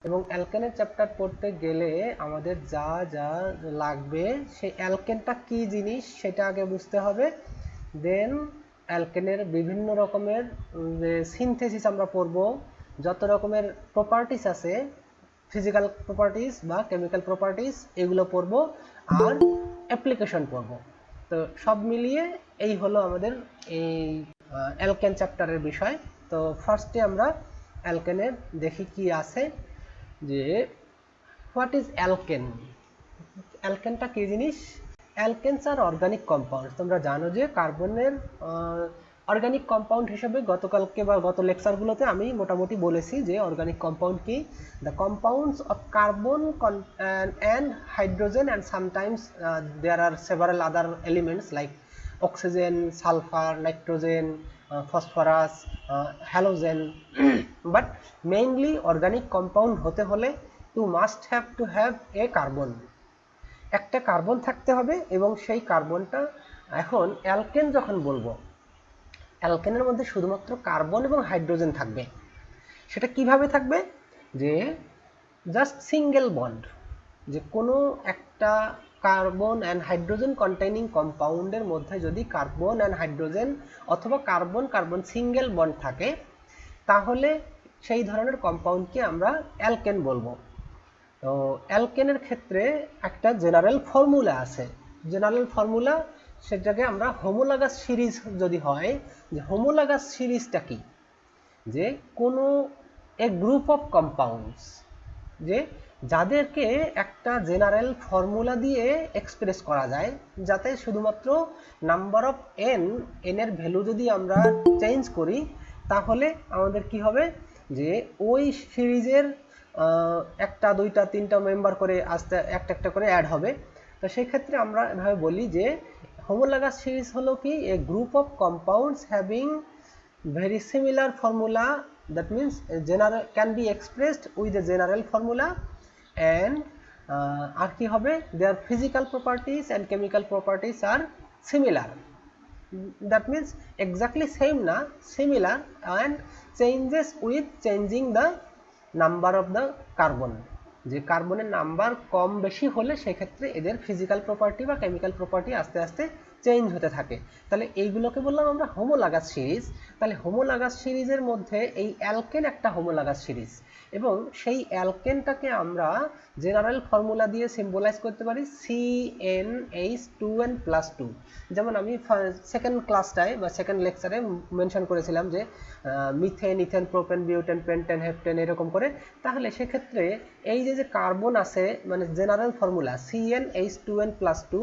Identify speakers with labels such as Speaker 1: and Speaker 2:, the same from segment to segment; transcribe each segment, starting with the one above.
Speaker 1: এবং অ্যালকেনের চ্যাপ্টার পড়তে গেলে আমাদের যা যা লাগবে সেই অ্যালকেনটা কি জিনিস সেটা আগে বুঝতে হবে। দেন অ্যালকেনের বিভিন্ন রকমের যে সিনথেসিস আমরা পড়ব, যত রকমের প্রপার্টিস আছে, ফিজিক্যাল প্রপার্টিস বা কেমিক্যাল প্রপার্টিস, এগুলো পড়ব আর অ্যাপ্লিকেশন পড়ব। তো সব মিলিয়ে এই হলো আমাদের এই অ্যালকেন চ্যাপ্টারের বিষয়। তো ফার্স্টে আমরা অ্যালকেনের দেখি কি আছে, যে হোয়াট ইজ অ্যালকেন। অ্যালকেনটা কি জিনিস? অ্যালকেনস আর অর্গানিক কম্পাউন্ড। তোমরা জানো যে কার্বনের অর্গানিক কম্পাউন্ড হিসেবে গতকালকে বা গত লেকচারগুলোতে আমি মোটামুটি বলেছি যে অর্গানিক কম্পাউন্ড কি। The compounds of carbon and hydrogen and sometimes there are several other elements like oxygen, sulphur, nitrogen, phosphorus, halogen. But mainly organic compound হতে হলে you must have to have a carbon, একটা carbon থাকতে হবে। এবং সেই কার্বনটা, এখন alkane যখন বলবো, অ্যালকেনের মধ্যে শুধুমাত্র কার্বন এবং হাইড্রোজেন থাকবে। সেটা কিভাবে থাকবে? যে জাস্ট সিঙ্গেল বন্ড, যে কোনো একটা কার্বন অ্যান্ড হাইড্রোজেন কন্টেইনিং কম্পাউন্ডের মধ্যে যদি কার্বন অ্যান্ড হাইড্রোজেন অথবা কার্বন কার্বন সিঙ্গেল বন্ড থাকে, তাহলে সেই ধরনের কম্পাউন্ডকে আমরা অ্যালকেন বলবো। তো অ্যালকেনের ক্ষেত্রে একটা জেনারেল ফর্মুলা আছে। জেনারেল ফর্মুলা, সেটাকে আমরা হোমোলাগাস সিরিজ যদি হয়, যে হোমোলাগাস সিরিজটা কি, যে কোনো এ গ্রুপ অফ কম্পাউন্ডস, যে যাদেরকে একটা জেনারেল ফর্মুলা দিয়ে এক্সপ্রেস করা যায়, যাতে শুধুমাত্র নাম্বার অফ এন এর ভ্যালু যদি আমরা চেঞ্জ করি, তাহলে আমাদের কি হবে, যে ওই সিরিজের একটা দুইটা তিনটা মেম্বার করে আস্তে একটা একটা করে অ্যাড হবে। তো সেই ক্ষেত্রে আমরা এভাবে বলি যে হোমোলাগাস সিরিজ হলো কি, a group of compounds having very similar formula, that means general can be expressed with a general formula, and আর কি হবে, their physical properties and chemical properties are similar, that means exactly same না, similar, and changes with changing the number of the carbon, যে কার্বনের number কম বেশি হলে সেক্ষেত্রে এদের physical property বা কেমিক্যাল প্রপার্টি আস্তে আস্তে চেঞ্জ হতে থাকে। তাহলে এইগুলোকে বললাম আমরা হোমোলাগাস সিরিজ। তাহলে হোমোলাগাস সিরিজের মধ্যে এই অ্যালকেন একটা হোমোলাগাস সিরিজ, এবং সেই অ্যালকেনটাকে আমরা জেনারেল ফর্মুলা দিয়ে সিম্বলাইজ করতে পারি CnH2n+2। যেমন আমি সেকেন্ড ক্লাসটায় বা সেকেন্ড লেকচারে মেনশন করেছিলাম যে methane, ethane, propane, butane, pentane, heptane, এরকম করে। তাহলে সেক্ষেত্রে এই যে কার্বন আছে, মানে জেনারেল ফর্মুলা CnH2n+2,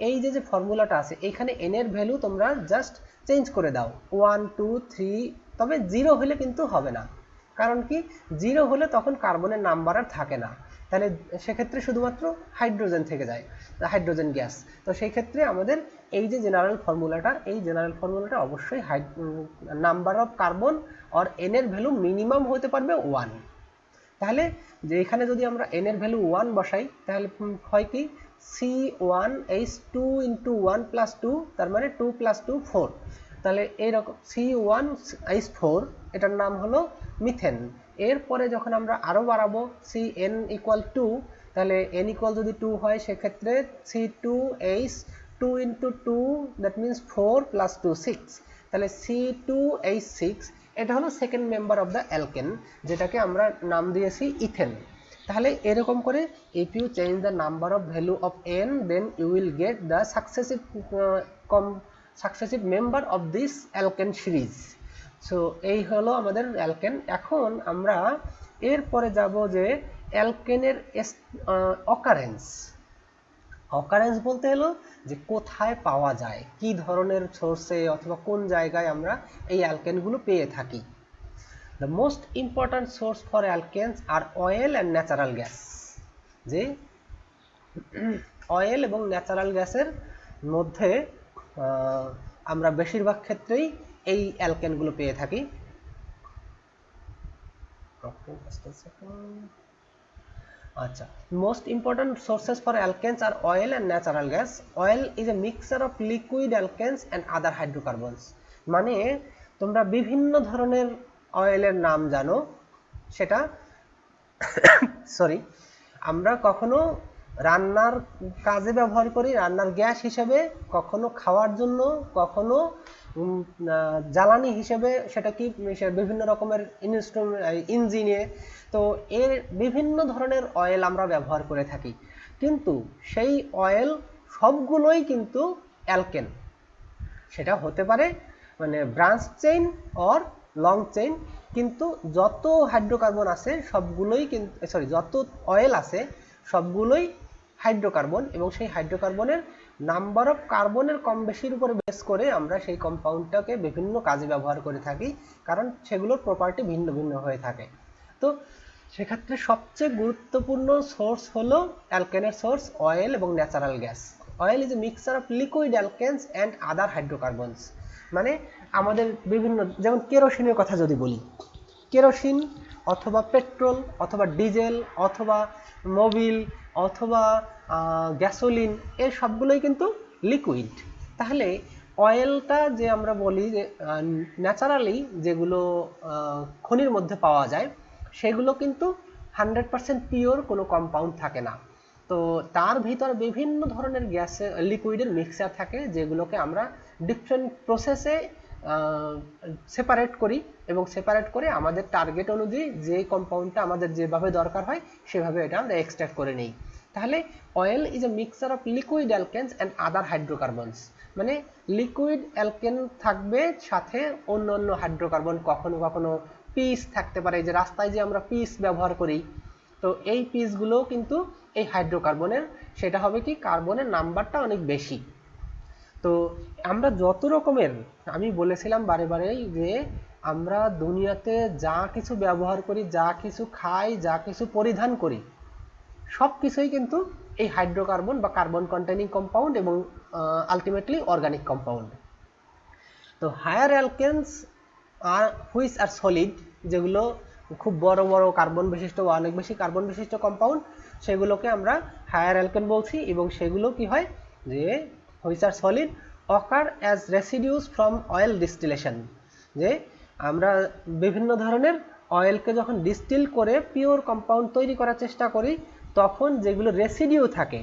Speaker 1: এই যে ফর্মুলাটা আছে, এইখানে এন এর ভ্যালু তোমরা জাস্ট চেঞ্জ করে দাও 1 2 3, তবে 0 হলে কিন্তু হবে না। কারণ কি, 0 হলে তখন কার্বনের নাম্বার আর থাকে না, তাহলে সেক্ষেত্রে শুধুমাত্র হাইড্রোজেন থেকে যায়, হাইড্রোজেন গ্যাস। তো সেই ক্ষেত্রে আমাদের এই যে জেনারেল ফর্মুলাটা, এই জেনারেল ফর্মুলাটা অবশ্যই নাম্বার অফ কার্বন আর এন এর ভ্যালু মিনিমাম হতে পারবে 1। তাহলে যে এখানে যদি আমরা n এর ভ্যালু 1 বসাই, তাহলে হয় কি, C1H2 × 1 + 2, তার মানে 2 + 2 4। তাহলে এইরকম C1H4, এটার নাম হলো মিথেন। এরপরে যখন আমরা আরও বাড়াবো Cn = 2, তাহলে n = যদি 2 হয়, সেক্ষেত্রে C2H2 × 2, দ্যাট মিনস 4 + 2 6। তাহলে C2H6, এটা হলো second member of the alkane, যেটাকে আমরা নাম দিয়েছি ইথেন। তাহলে এরকম করে if you change the number of value of n, then you will get the successive member of this alkane series. So এই হলো আমাদের অ্যালকেন। এখন আমরা এরপরে যাব যে অ্যালকেনের অকারেন্স। অকারেন্স বলতে হলো যে কোথায় পাওয়া যায়, কি ধরনের সোর্সে অথবা কোন জায়গায় আমরা এই অ্যালকেনগুলো পেয়ে থাকি। The most important source for alkanes are oil and natural gas, যে অয়েল এবং ন্যাচারাল গ্যাসের মধ্যে আমরা বেশিরভাগ ক্ষেত্রেই এই অ্যালকেনগুলো পেয়ে থাকি। আচ্ছা, most important sources for alkanes are oil and natural gas. Oil is a mixture of liquid alkanes and other hydrocarbons. মানে তোমরা বিভিন্ন ধরনের অয়েলের নাম জানো, সেটা সরি, আমরা কখনো রান্নার কাজে ব্যবহার করি, রান্নার গ্যাস হিসেবে, কখনো খাওয়ার জন্য, কখনো জ্বালানি হিসেবে, সেটা কি বিভিন্ন রকমের ইঞ্জিনে। তো এর বিভিন্ন ধরনের অয়েল আমরা ব্যবহার করে থাকি, কিন্তু সেই অয়েল সবগুলোই কিন্তু অ্যালকেন। সেটা হতে পারে মানে branch chain or long chain, কিন্তু যত হাইড্রোকার্বন আছে সবগুলোই কিন্তু যত অয়েল আছে সবগুলোই হাইড্রোকার্বন, এবং সেই হাইড্রোকার্বনের নাম্বার অফ কার্বনের কম বেশির উপরে বেস করে আমরা সেই কম্পাউন্ডটাকে বিভিন্ন কাজে ব্যবহার করে থাকি, কারণ সেগুলোর প্রপার্টি ভিন্ন ভিন্ন হয়ে থাকে। তো সেক্ষেত্রে সবচেয়ে গুরুত্বপূর্ণ সোর্স হলো অ্যালকেনের সোর্স অয়েল এবং natural gas. Oil is a mixture of liquid alkanes and other hydrocarbons. মানে আমাদের বিভিন্ন, যেমন কেরোসিনের কথা যদি বলি, কেরোসিন অথবা পেট্রোল অথবা ডিজেল অথবা মোবিল অথবা গ্যাসোলিন, এর সবগুলোই কিন্তু লিকুইড। তাহলে অয়েলটা যে আমরা বলি যে ন্যাচারালি যেগুলো খনির মধ্যে পাওয়া যায় সেগুলো কিন্তু 100% পিওর কোনো কম্পাউন্ড থাকে না। তো তার ভিতর বিভিন্ন ধরনের গ্যাসে লিকুইডের মিক্সচার থাকে, যেগুলোকে আমরা ডিফারেন্ট প্রসেসে সেপারেট করি, এবং সেপারেট করে আমাদের টার্গেট অনুযায়ী যে কম্পাউন্ডটা আমাদের যেভাবে দরকার হয় সেভাবে এটা আমরা এক্সট্রাক্ট করে নিই। তাহলে oil is a mixture of liquid alkanes and other hydrocarbons. মানে লিকুইড অ্যালকেন থাকবে, সাথে অন্য অন্য হাইড্রোকার্বন, কখনো কখনো পিস থাকতে পারে, যে রাস্তায় যে আমরা পিস ব্যবহার করি, তো এই পিসগুলোও কিন্তু এই হাইড্রোকার্বনের, সেটা হবে কি কার্বনের নাম্বারটা অনেক বেশি। তো আমরা যত রকমের, আমি বলেছিলাম বারে বারেই যে আমরা দুনিয়াতে যা কিছু ব্যবহার করি, যা কিছু খাই, যা কিছু পরিধান করি, সব কিছুই কিন্তু এই হাইড্রোকার্বন বা কার্বন কন্টেনিং কম্পাউন্ড এবং আলটিমেটলি অর্গানিক কম্পাউন্ড। তো higher alkanes are which are solid, যেগুলো খুব বড় বড় কার্বন বিশিষ্ট বা অনেক বেশি কার্বন বিশিষ্ট কম্পাউন্ড, সেগুলোকে আমরা হায়ার অ্যালকেন বলছি, এবং সেগুলো কি হয় যে which are solid ochre as residues from oil distillation. যে আমরা বিভিন্ন ধরনের অয়েলকে যখন ডিস্টিল করে পিওর কম্পাউন্ড তৈরি করার চেষ্টা করি, তখন যেগুলো রেসিডিউ থাকে,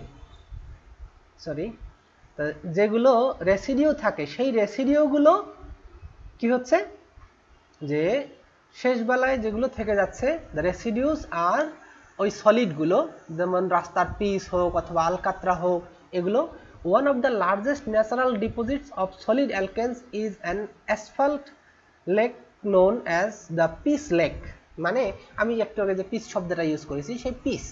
Speaker 1: যেগুলো রেসিডিউ থাকে, সেই রেসিডিউগুলো কি হচ্ছে যে শেষ বেলায় যেগুলো থেকে যাচ্ছে, দ্য রেসিডিউস আর ওই সলিডগুলো, যেমন রাস্তার পিস হোক অথবা আলকাতরা হোক, এগুলো one of the largest natural deposits of solid alkanes is an asphalt lake known as the pitch lake. মানে আমি একটু আগে যে পিস শব্দটা ইউজ করেছি, সেই পিস,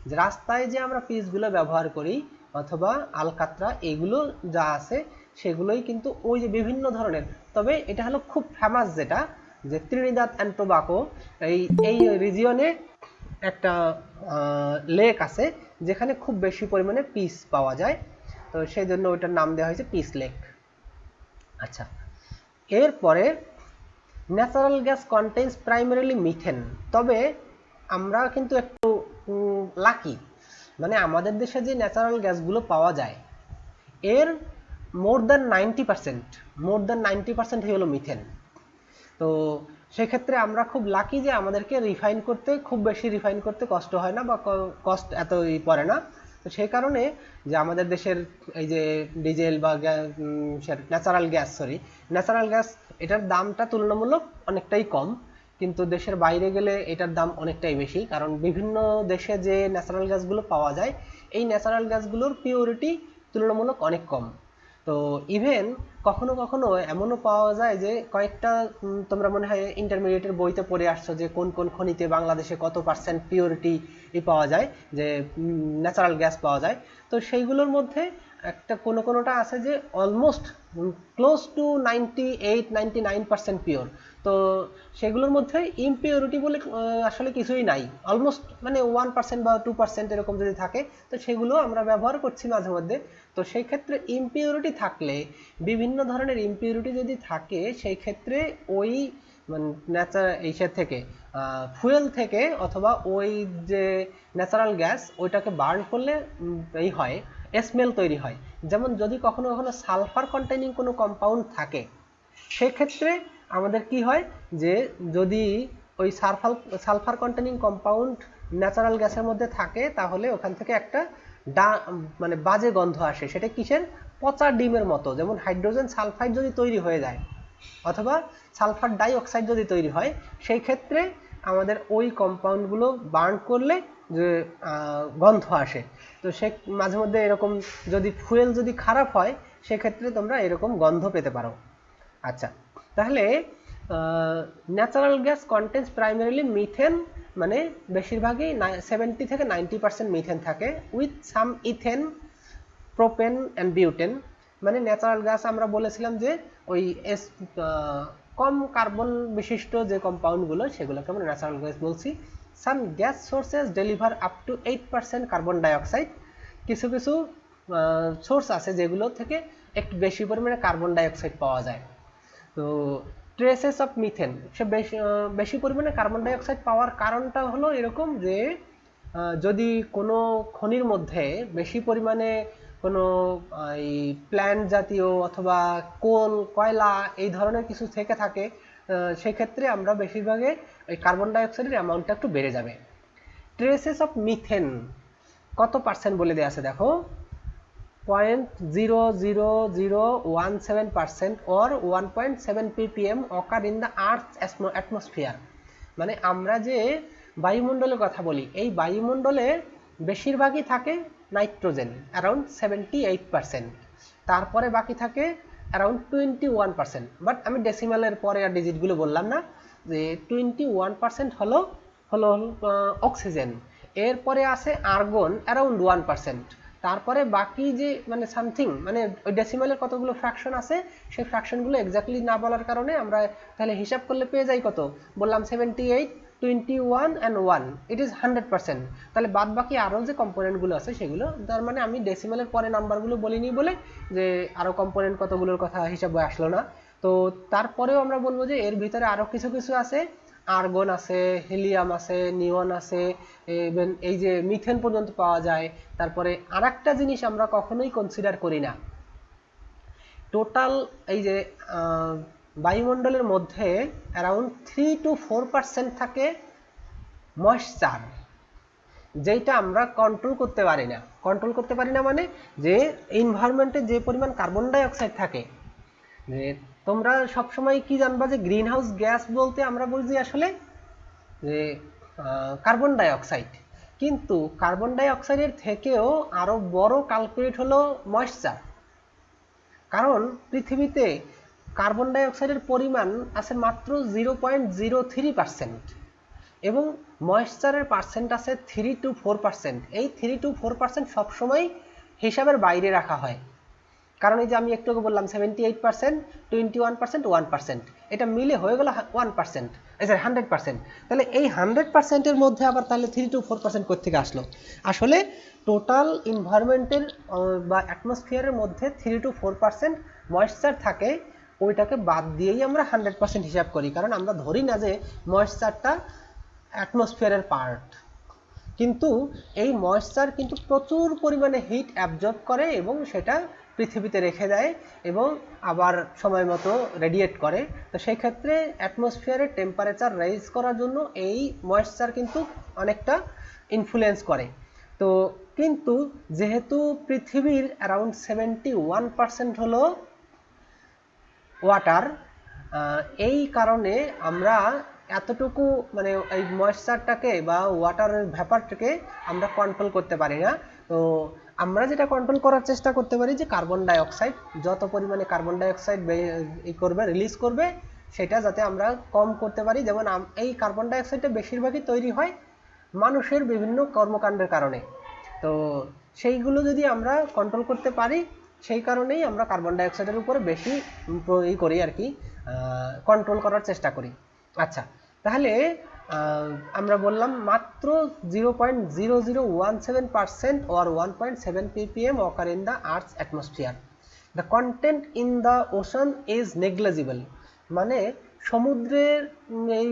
Speaker 1: যে রাস্তায় যে আমরা পিসগুলো ব্যবহার করি অথবা আলকাতরা, এগুলো যা আছে সেগুলোই কিন্তু ওই যে বিভিন্ন ধরনের। তবে এটা হলো খুব ফেমাস, যেটা যে ত্রিনিদাদ অ্যান্ড টোবাকো, এই রিজিয়নে একটা লেক আছে যেখানে খুব বেশি পরিমাণে পিস পাওয়া যায়, তো সেই জন্য ওইটার নাম দেওয়া হয়েছে পিস লেক। আচ্ছা, এরপরে natural gas contains primarily methane. তবে আমরা কিন্তু একটু লাকি, মানে আমাদের দেশে যে ন্যাচারাল গ্যাসগুলো পাওয়া যায় এর মোর দ্যান 90% হলো মিথেন। তো সেক্ষেত্রে আমরা খুব লাকি যে আমাদেরকে রিফাইন করতে, খুব বেশি রিফাইন করতে কষ্ট হয় না বা কষ্ট এতই পড়ে না। তো সেই কারণে যে আমাদের দেশের এই যে ডিজেল বা ন্যাচারাল গ্যাস, এটার দামটা তুলনামূলক অনেকটাই কম, কিন্তু দেশের বাইরে গেলে এটার দাম অনেকটাই বেশি, কারণ বিভিন্ন দেশে যে ন্যাচারাল গ্যাসগুলো পাওয়া যায়, এই ন্যাচারাল গ্যাসগুলোর পিওরিটি তুলনামূলক অনেক কম। তো ইভেন কখনো কখনো এমনও পাওয়া যায় যে কয়েকটা, তোমরা মনে হয় ইন্টারমিডিয়েটের বইতে পড়ে আসছো যে কোন কোন খনিতে বাংলাদেশে কত পার্সেন্ট পিওরিটি পাওয়া যায়, যে ন্যাচারাল গ্যাস পাওয়া যায়। তো সেইগুলোর মধ্যে একটা কোনোটা আছে যে অলমোস্ট ক্লোজ টু 98-99% পিওর। তো সেগুলোর মধ্যে ইমপিওরিটি বলে আসলে কিছুই নাই, অলমোস্ট মানে 1% বা 2% এরকম যদি থাকে, তো সেগুলো আমরা ব্যবহার করছি মাঝে মধ্যে। তো সেই ক্ষেত্রে ইমপিউরিটি থাকলে, বিভিন্ন ধরনের ইমপিউরিটি যদি থাকে, সেই ক্ষেত্রে ওই এইসের থেকে, ফুয়েল থেকে অথবা ওই যে ন্যাচারাল গ্যাস, ওইটাকে বার্ন করলে এই হয়, স্মেল তৈরি হয়। যেমন যদি কখনো কখনো সালফার কন্টেনিং কোনো কম্পাউন্ড থাকে, সেক্ষেত্রে আমাদের কি হয় যে যদি ওই সালফার কন্টেনিং কম্পাউন্ড ন্যাচারাল গ্যাসের মধ্যে থাকে তাহলে ওখান থেকে একটা মানে বাজে গন্ধ আসে। সেটা কিসের? পচা ডিমের মতো। যেমন হাইড্রোজেন সালফাইড যদি তৈরি হয়ে যায় অথবা সালফার ডাই অক্সাইড যদি তৈরি হয়, সেই ক্ষেত্রে আমাদের ওই কম্পাউন্ডগুলো বার্ন করলে যে গন্ধ আসে। তো সে মাঝে মধ্যে এরকম যদি ফুয়েল যদি খারাপ হয় সেক্ষেত্রে তোমরা এরকম গন্ধ পেতে পারো। আচ্ছা, তাহলে natural gas contains primarily methane, মানে বেশিরভাগই 70 থেকে 90% মিথেন থাকে, with some ethane, propane and butane. মানে ন্যাচারাল গ্যাস আমরা বলেছিলাম যে ওই কম কার্বন বিশিষ্ট যে কম্পাউন্ডগুলো সেগুলোকে আমরা ন্যাচারাল গ্যাস বলছি। Some gas sources deliver up to 8% carbon dioxide. কিছু কিছু সোর্স আছে যেগুলো থেকে একটু বেশি পরিমাণে কার্বন ডাইঅক্সাইড পাওয়া যায়। তো ট্রেসেস অফ মিথেন, সে বেশি পরিমাণে কার্বন ডাইঅক্সাইড পাওয়ার কারণটা হলো এরকম যে যদি কোনো খনির মধ্যে বেশি পরিমাণে কোনো এই প্ল্যান্ট জাতীয় অথবা কোল, কয়লা এই ধরনের কিছু থেকে থাকে, সেক্ষেত্রে আমরা বেশিরভাগে ওই কার্বন ডাইঅক্সাইডের অ্যামাউন্টটা একটু বেড়ে যাবে। ট্রেসেস অফ মিথেন কত পার্সেন্ট বলে দেওয়া আছে দেখো, 0.00017% or 1.7 ppm occur in the Earth's atmosphere। মানে আমরা যে বায়ুমণ্ডলের কথা বলি, এই বায়ুমণ্ডলে বেশিরভাগই থাকে নাইট্রোজেন অ্যারাউন্ড 78%, তারপরে বাকি থাকে অ্যারাউন্ড 21%। বাট আমি ডেসিমালের পরে আর ডিজিটগুলো বললাম না, যে 21% হলো অক্সিজেন, এরপরে আছে আর্গন অ্যারাউন্ড 1%, তারপরে বাকি যে মানে সামথিং মানে ওই ডেসিমালের কতগুলো ফ্র্যাকশন আছে সেই ফ্র্যাকশনগুলো এক্স্যাক্টলি না বলার কারণে আমরা তাহলে হিসাব করলে পেয়ে যাই কত, বললাম 78, 21 and 1, ইট ইজ 100%। তাহলে বাদ বাকি আরও যে কম্পোনেন্টগুলো আছে সেগুলো, তার মানে আমি ডেসিমালের পরে নাম্বারগুলো বলিনি বলে যে আরও কম্পোনেন্ট কতগুলোর কথা হিসাবে আসলো না। তো তারপরেও আমরা বলবো যে এর ভিতরে আরও কিছু কিছু আছে, আর্গন আছে, হিলিয়াম আছে, নিয়ন আছে, ইভেন এই যে মিথেন পর্যন্ত পাওয়া যায়। তারপরে আরেকটা জিনিস আমরা কখনোই কনসিডার করি না, টোটাল এই যে বায়ুমণ্ডলের মধ্যে অ্যারাউন্ড 3 to 4% থাকে ময়েশ্চার, যেটা আমরা কন্ট্রোল করতে পারি না। কন্ট্রোল করতে পারি না মানে যে এনভায়রনমেন্টে যে পরিমাণ কার্বন ডাইঅক্সাইড থাকে, যে তোমরা সবসময় কি জানবা যে গ্রিন হাউস গ্যাস বলতে আমরা বুঝি আসলে যে কার্বন ডাইঅক্সাইড, কিন্তু কার্বন ডাইঅক্সাইডের থেকেও আরো বড় কালপ্রিট হলো ময়েশ্চার। কারণ পৃথিবীতে কার্বন ডাইঅক্সাইডের পরিমাণ আছে মাত্র 0.03% এবং ময়েশ্চারের পার্সেন্ট আছে 3 to 4%। এই 3 to 4% সবসময় হিসাবের বাইরে রাখা হয়, কারণ এই যে আমি একটু আগে বললাম 78%, 21%, 1%, এটা মিলে হয়ে গেল 1%, এই যে 100%। তাহলে এই 100%-এর মধ্যে আবার তাহলে 3 to 4% কোত্থেকে আসলো? আসলে টোটাল এনভায়রনমেন্টের বা অ্যাটমসফিয়ারের মধ্যে 3 to 4% ময়েশ্চার থাকে, ওইটাকে বাদ দিয়েই আমরা 100% হিসাব করি, কারণ আমরা ধরি না যে ময়েশ্চারটা অ্যাটমসফিয়ারের পার্ট। কিন্তু এই ময়েশ্চার কিন্তু প্রচুর পরিমাণে হিট অ্যাবজর্ব করে এবং সেটা পৃথিবীতে রেখে দেয় এবং আবার সময় মতো রেডিয়েট করে। তো সেই ক্ষেত্রে অ্যাটমসফিয়ারের টেম্পারেচার রাইজ করার জন্য এই ময়েশ্চার কিন্তু অনেকটা ইনফ্লুয়েন্স করে। তো কিন্তু যেহেতু পৃথিবীর অ্যারাউন্ড 71% হলো ওয়াটার, এই কারণে আমরা এতটুকু মানে এই ময়েশ্চারটাকে বা ওয়াটারের ভ্যাপারটাকে আমরা কন্ট্রোল করতে পারি না। তো আমরা যেটা কন্ট্রোল করার চেষ্টা করতে পারি যে কার্বন ডাইঅক্সাইড, যত পরিমাণে কার্বন ডাইঅক্সাইড করবে রিলিজ করবে সেটা যাতে আমরা কম করতে পারি। যেমন এই কার্বন ডাইঅক্সাইডটা বেশিরভাগই তৈরি হয় মানুষের বিভিন্ন কর্মকাণ্ডের কারণে। তো সেইগুলো যদি আমরা কন্ট্রোল করতে পারি, সেই কারণেই আমরা কার্বন ডাইঅক্সাইডের উপরে বেশি করি আর কি, কন্ট্রোল করার চেষ্টা করি। আচ্ছা, তাহলে আমরা বললাম মাত্র 0.0017% or 1.7 ppm occur in the Earth's atmosphere. The content in the ocean is negligible, মানে সমুদ্রের এই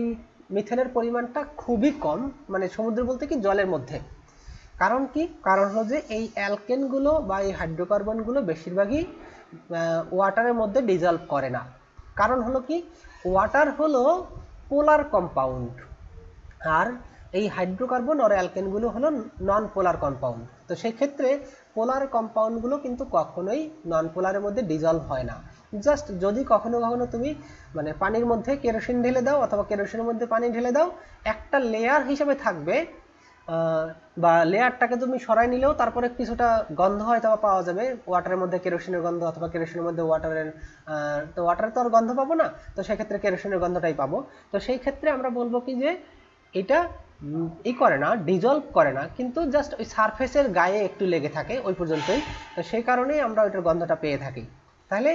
Speaker 1: মিথেনের পরিমাণটা খুবই কম, মানে সমুদ্র বলতে কি জলের মধ্যে। কারণ কি? কারণ হলো যে এই অ্যালকেনগুলো বা এই হাইড্রোকার্বনগুলো বেশিরভাগই ওয়াটারের মধ্যে ডিজলভ করে না। কারণ হলো কি? ওয়াটার হলো পোলার কম্পাউন্ড, আর এই হাইড্রোকার্বন আর অ্যালকেনগুলো হলো নন পোলার কম্পাউন্ড। তো সেই ক্ষেত্রে পোলার কম্পাউন্ডগুলো কিন্তু কখনোই নন পোলারের মধ্যে ডিজলভ হয় না। জাস্ট যদি কখনো কখনো তুমি মানে পানির মধ্যে কেরোসিন ঢেলে দাও অথবা কেরোসিনের মধ্যে পানি ঢেলে দাও, একটা লেয়ার হিসেবে থাকবে, বা লেয়ারটাকে তুমি সরাই নিলেও তারপরে কিছুটা গন্ধ হয়তো পাওয়া যাবে, ওয়াটারের মধ্যে কেরোসিনের গন্ধ অথবা কেরোসিনের মধ্যে ওয়াটারের, তো ওয়াটারে তো আর গন্ধ পাবো না, তো সেক্ষেত্রে কেরোসিনের গন্ধটাই পাবো। তো সেই ক্ষেত্রে আমরা বলবো কি যে এটা করে না, ডিজলভ করে না, কিন্তু জাস্ট ওই সারফেসের গায়ে একটু লেগে থাকে ওই পর্যন্তই। তো সেই কারণেই আমরা ওইটার গন্ধটা পেয়ে থাকি। তাহলে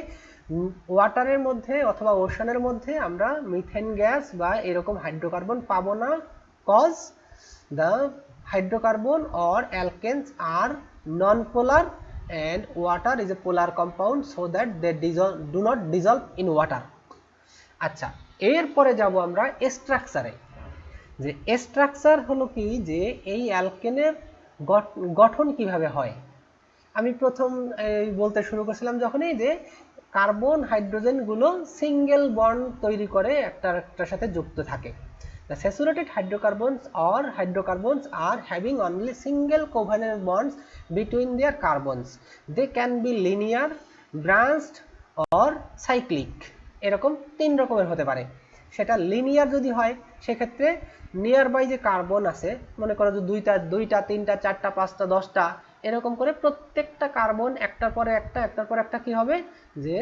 Speaker 1: ওয়াটারের মধ্যে অথবা ওশানের মধ্যে আমরা মিথেন গ্যাস বা এরকম হাইড্রোকার্বন পাবো না, cause the hydrocarbon or alkanes are non-polar and water is a polar compound, so that they do not dissolve in water. আচ্ছা, এরপরে যাব আমরা স্ট্রাকচারে। যে স্ট্রাকচার হলো কি, যে এই অ্যালকেনের গঠন কিভাবে হয়। আমি প্রথম বলতে শুরু করেছিলাম যখনই, যে কার্বন হাইড্রোজেনগুলো সিঙ্গেল বন্ড তৈরি করে একটার সাথে যুক্ত থাকে। The saturated hydrocarbons or hydrocarbons are having only single covalent bonds between their carbons. They can be linear, branched or cyclic. এরকম তিন রকমের হতে পারে। সেটা লিনিয়ার যদি হয় সেক্ষেত্রে নিয়ার বাই যে কার্বন আছে, মনে করো যে দুইটা তিনটা চারটা পাঁচটা 10টা এরকম করে প্রত্যেকটা কার্বন একটার পরে একটা কি হবে, যে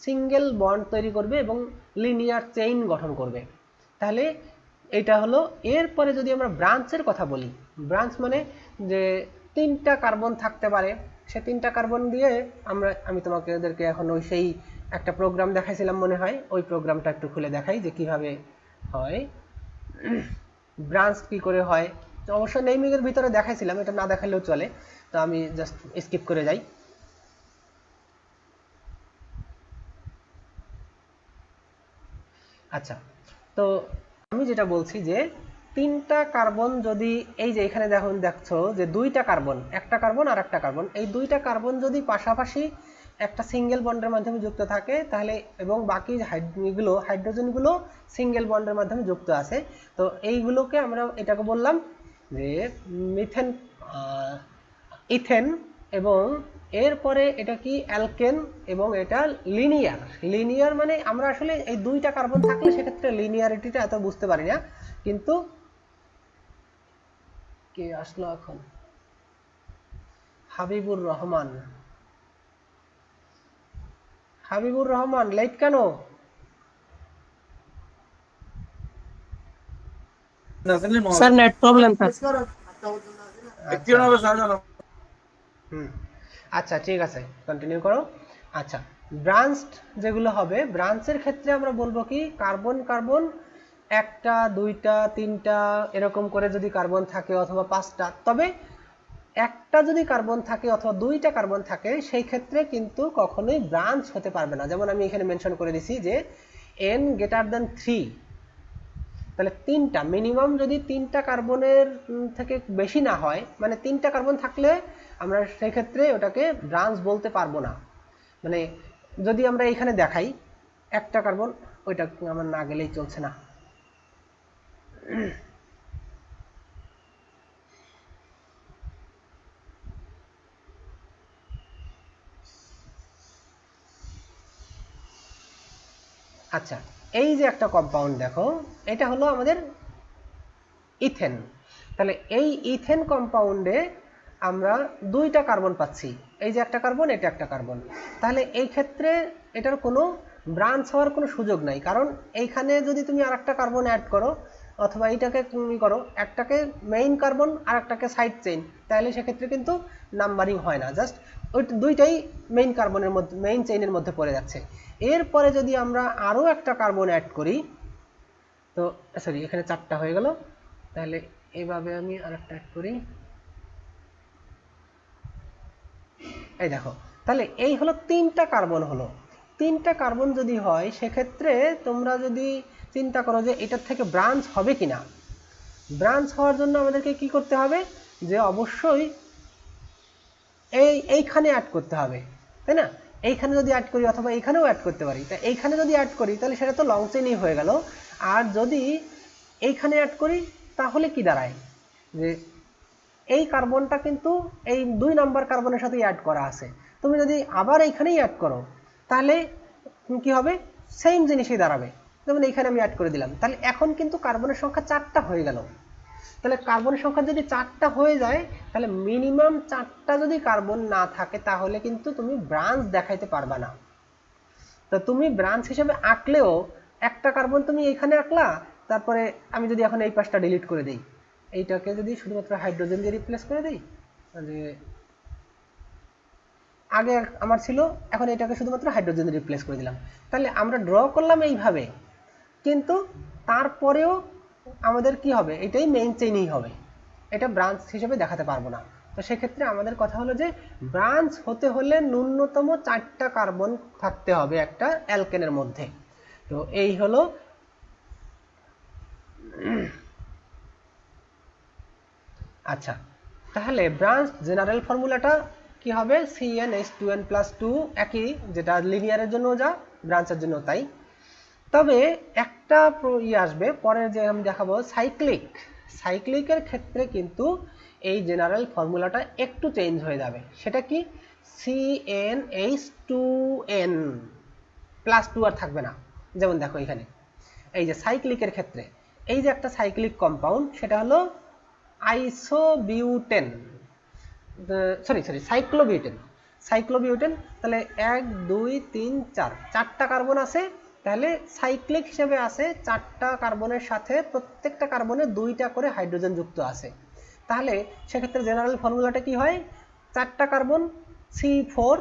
Speaker 1: সিঙ্গেল বন্ড তৈরি করবে এবং লিনিয়ার চেইন গঠন করবে। তাহলে এটা হলো। এরপরে যদি আমরা ব্রাঞ্চের কথা বলি, ব্রাঞ্চ মানে যে তিনটা কার্বন থাকতে পারে, সে তিনটা কার্বন দিয়ে আমি তোমাদেরকে এখন ওই সেই একটা প্রোগ্রাম দেখাইছিলাম মনে হয়, ওই প্রোগ্রামটা একটু খুলে দেখাই যে কিভাবে হয়, ব্রাঞ্চ কি করে হয়। অবশ্য নেমিং এর ভিতরে দেখাইছিলাম, এটা না দেখালেও চলে, তো আমি জাস্ট স্কিপ করে যাই। আচ্ছা, তো আমি যেটা বলছি যে তিনটা কার্বন যদি, এই যে এখানে দেখছো যে দুইটা কার্বন, একটা কার্বন আর একটা কার্বন, এই দুইটা কার্বন যদি পাশাপাশি একটা সিঙ্গেল বন্ডের মাধ্যমে যুক্ত থাকে, তাহলে এবং বাকি হাইড্রোজেনগুলো সিঙ্গেল বন্ডের মাধ্যমে যুক্ত আছে, তো এইগুলোকে আমরা এটাকে বললাম যে মিথেন, ইথেন, এবং এরপরে এটা কি অ্যালকেন, এবং এটা লিনিয়ার মানে আমরা আসলে এই দুইটা কার্বন থাকলে সেক্ষেত্রে লিনিয়ারিটিটা এত বুঝতে পারি না, কিন্তু কে আসলো এখন, হাবিবুর রহমান লেট কেন?
Speaker 2: স্যার নেট প্রবলেম
Speaker 1: আচ্ছা ঠিক আছে, কন্টিনিউ করো। আচ্ছা, ব্রাঞ্চড যেগুলো হবে, ব্রাঞ্চের ক্ষেত্রে আমরা বলবো কি কার্বন কার্বন একটা দুইটা তিনটা এরকম করে যদি কার্বন থাকে অথবা পাঁচটা, তবে একটা যদি কার্বন থাকে অথবা দুইটা কার্বন থাকে সেই ক্ষেত্রে কিন্তু কখনোই ব্রাঞ্চ হতে পারবে না। যেমন আমি এখানে মেনশন করে দিছি যে n greater than 3, তাহলে তিনটা মিনিমাম যদি তিনটা কার্বনের থেকে বেশি না হয়, মানে তিনটা কার্বন থাকলে আমরা সেই ক্ষেত্রে ওটাকে ব্রাঞ্চ বলতে পারবো না। মানে যদি আমরা এখানে দেখাই একটা কার্বন, ওইটা আমার না গেলেই চলছে না। আচ্ছা, এই যে একটা কম্পাউন্ড দেখো, এটা হলো আমাদের ইথেন। তাহলে এই ইথেন কম্পাউন্ডে আমরা দুইটা কার্বন পাচ্ছি, এই যে একটা কার্বন, এটা একটা কার্বন। তাহলে এই ক্ষেত্রে এটার কোনো ব্রাঞ্চ হওয়ার কোনো সুযোগ নাই, কারণ এইখানে যদি তুমি আরেকটা কার্বন অ্যাড করো অথবা এইটাকে তুমি করো, একটাকে মেইন কার্বন আর একটাকে সাইড চেইন, তাহলে সেক্ষেত্রে কিন্তু নাম্বারিং হয় না, জাস্ট ওই দুইটাই মেইন কার্বনের মধ্যে, মেইন চেইনের মধ্যে পড়ে যাচ্ছে। এরপরে যদি আমরা আরও একটা কার্বন অ্যাড করি, তো সরি এখানে চারটা হয়ে গেল, তাহলে এইভাবে আমি আরেকটা অ্যাড করি, এই দেখো, তাহলে এই হলো তিনটা কার্বন হলো। তিনটা কার্বন যদি হয় সেক্ষেত্রে তোমরা যদি চিন্তা করো যে এটার থেকে ব্রাঞ্চ হবে কিনা, ব্রাঞ্চ হওয়ার জন্য আমাদেরকে কি করতে হবে, যে অবশ্যই এইখানে অ্যাড করতে হবে, তাই না? এইখানে যদি অ্যাড করি অথবা এইখানেও অ্যাড করতে পারি, তা এইখানে যদি অ্যাড করি তাহলে সেটা তো লং চেইনই হয়ে গেল। আর যদি এইখানে অ্যাড করি তাহলে কি দাঁড়ায়, যে এই কার্বনটা কিন্তু এই 2 নাম্বার কার্বনের সাথে অ্যাড করা আছে, তুমি যদি আবার এইখানেই অ্যাড করো তাহলে কি হবে, সেম জিনিসই দাঁড়াবে। যেমন এইখানে আমি অ্যাড করে দিলাম, তাহলে এখন কিন্তু কার্বনের সংখ্যা 4টা হয়ে গেল। তাহলে কার্বনের সংখ্যা যদি 4টা হয়ে যায়, তাহলে মিনিমাম 4টা যদি কার্বন না থাকে তাহলে কিন্তু তুমি ব্রাঞ্চ দেখাইতে পারবা না। তো তুমি ব্রাঞ্চ হিসেবে আঁকলেও একটা কার্বন তুমি এখানে আঁকলা, তারপরে আমি যদি এখন এই পাশটা ডিলিট করে দিই, এইটাকে যদি শুধুমাত্র হাইড্রোজেন দিয়ে রিপ্লেস করে দিই, যে আগে আমার ছিল, এখন এটাকে শুধুমাত্র হাইড্রোজেন দিয়ে রিপ্লেস করে দিলাম, তাহলে আমরা ড্র করলাম এইভাবে, কিন্তু তারপরেও আমাদের কি হবে, এটাই মেইন চেইনই হবে, এটা ব্রাঞ্চ হিসেবে দেখাতে পারবো না। তো সেক্ষেত্রে আমাদের কথা হলো যে ব্রাঞ্চ হতে হলে ন্যূনতম 4টা কার্বন থাকতে হবে একটা অ্যালকেনের মধ্যে। তো এই হলো আচ্ছা, তাহলে ব্রাঞ্চ জেনারেল ফর্মুলাটা কি হবে, CnH2n+2, একই যেটা লিনিয়ারের জন্য যা ব্রাঞ্চের জন্য তাই। তবে একটা আসবে পরে যে আমি দেখাবো সাইক্লিকের ক্ষেত্রে কিন্তু এই জেনারেল ফর্মুলাটা একটু চেঞ্জ হয়ে যাবে। সেটা কি, CnH2n+2 আর থাকবে না। যেমন দেখো এখানে এই যে সাইক্লিকের ক্ষেত্রে এই যে একটা সাইক্লিক কম্পাউন্ড, সেটা হলো আইসোবিউটেন, সরি সাইক্লোবিউটেন। তাহলে 1 2 3 4 4টা কার্বন আছে, তাহলে সাইক্লিক হিসেবে আছে 4টা কার্বনের সাথে প্রত্যেকটা কার্বনে 2টা করে হাইড্রোজেন যুক্ত আছে। তাহলে সেক্ষেত্রে জেনারেল ফর্মুলাটা কি হয়, 4টা কার্বন C4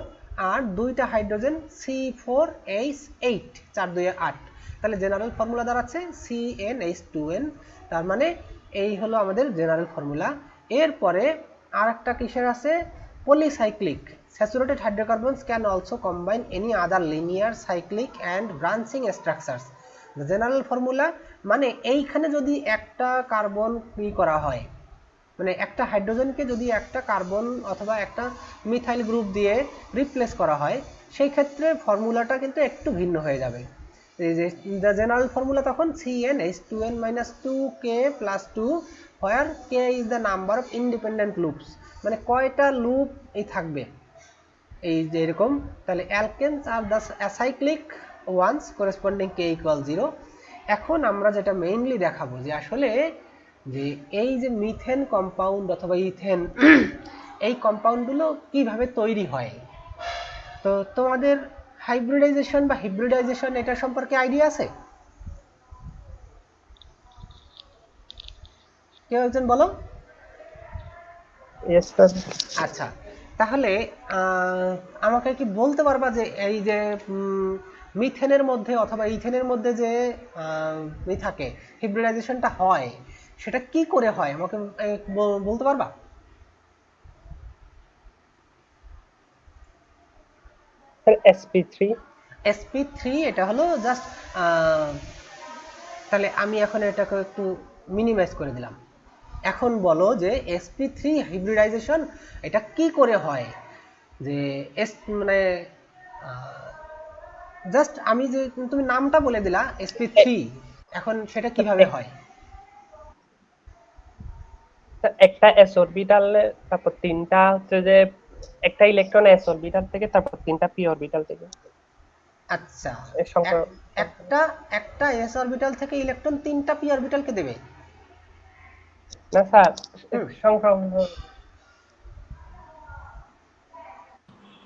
Speaker 1: আর 2টা হাইড্রোজেন C4H8, 4 2 8। তাহলে জেনারেল ফর্মুলা দাঁড়াচ্ছে CnH2n। তার মানে এই হলো আমাদের জেনারেল ফর্মুলা। এরপরে আর একটা কিসের আছে, polycyclic. Saturated hydrocarbons can also combine any other linear cyclic and branching structures. General formula মানে এইখানে যদি একটা কার্বন কি করা হয়, মানে একটা হাইড্রোজেনকে যদি একটা কার্বন অথবা একটা মিথাইল গ্রুপ দিয়ে রিপ্লেস করা হয়, সেই ক্ষেত্রে ফর্মুলাটা কিন্তু একটু ভিন্ন হয়ে যাবে। এই যে জেনারেল ফর্মুলা তখন CnH2n-2k+2, where k is the number of independent loops, মানে কয়টা লুপ এই থাকবে এই যে এরকম। তাহলে alkanes are the acyclic ones corresponding k = 0। এখন আমরা যেটা মেইনলি দেখাবো যে আসলে যে এই যে মিথেন কম্পাউন্ড অথবা ইথেন এই কম্পাউন্ডগুলো কিভাবে তৈরি হয়। তো তোমাদের হাইব্রিডাইজেশন বা হিব্রিডাইজেশন এটা সম্পর্কে আইডিয়া আছে? কেউ একজন বলো।
Speaker 2: Yes, sir.
Speaker 1: আচ্ছা, তাহলে আমাকে কি বলতে পারবা যে এই যে মিথেনের মধ্যে অথবা ইথেনের মধ্যে যে থাকে হিব্রিডাইজেশনটা হয়, সেটা কি করে হয় আমাকে বলতে পারবা?
Speaker 2: Sir, sp3.
Speaker 1: sp3 এটা হলো জাস্ট, তাহলে আমি এখন এটাকে একটু মিনিমাইজ করে দিলাম। এখন বলো যে sp3 হিব্রিডাইজেশন এটা কি করে হয়, যে মানে জাস্ট আমি যে তুমি নামটা বলে দিলা sp3, এখন সেটা কিভাবে হয়?
Speaker 2: একটা s অরবিটাল, তারপর তিনটা হচ্ছে যে একটা ইলেকট্রন s অরবিটাল থেকে, তারপর তিনটা p অরবিটাল থেকে।
Speaker 1: আচ্ছা,
Speaker 2: এর সংখ্যা
Speaker 1: একটা s অরবিটাল থেকে ইলেকট্রন 3টা p অরবিটালকে দেবে?
Speaker 2: না স্যার,
Speaker 1: হুম,
Speaker 2: সংখ্যা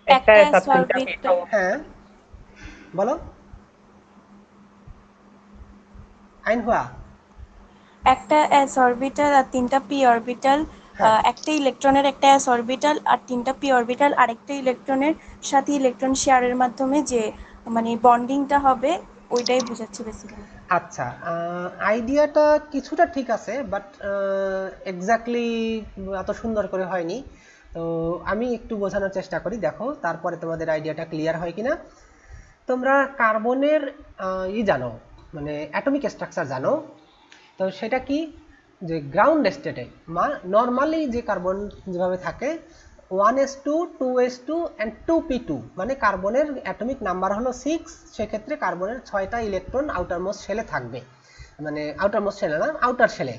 Speaker 2: একটা
Speaker 3: একটা
Speaker 2: s আর তিনটা p।
Speaker 3: অরবিটাল,
Speaker 1: হ্যাঁ বলো আইনহুয়া।
Speaker 3: একটা s অরবিটাল আর তিনটা p অরবিটাল,
Speaker 1: হ্যাঁ,
Speaker 3: একটা ইলেকট্রনের একটা s অরবিটাল আর তিনটা p অরবিটাল আরেকটা ইলেকট্রনের সাথে ইলেকট্রন শেয়ারের মাধ্যমে যে মানে বন্ডিংটা হবে ওইটাই বোঝাচ্ছে বেসিক্যালি।
Speaker 1: আচ্ছা, আইডিয়াটা কিছুটা ঠিক আছে, বাট এক্স্যাক্টলি এত সুন্দর করে হয়নি। তো আমি একটু বোঝানোর চেষ্টা করি, দেখো তারপরে তোমাদের আইডিয়াটা ক্লিয়ার হয় কিনা। তোমরা কার্বনের জানো, মানে অ্যাটমিক স্ট্রাকচার জানো। তো সেটা কি, যে গ্রাউন্ড স্টেটে নর্মালি যে কার্বন যেভাবে থাকে 1s2 2s2 and 2p2, মানে কার্বনের অ্যাটমিক নাম্বার হলো 6, সেক্ষেত্রে কার্বনের 6টা ইলেকট্রন আউটার মোস্ট শেলে থাকবে, মানে আউটার মোস্ট শেলে না, আউটার শেলে।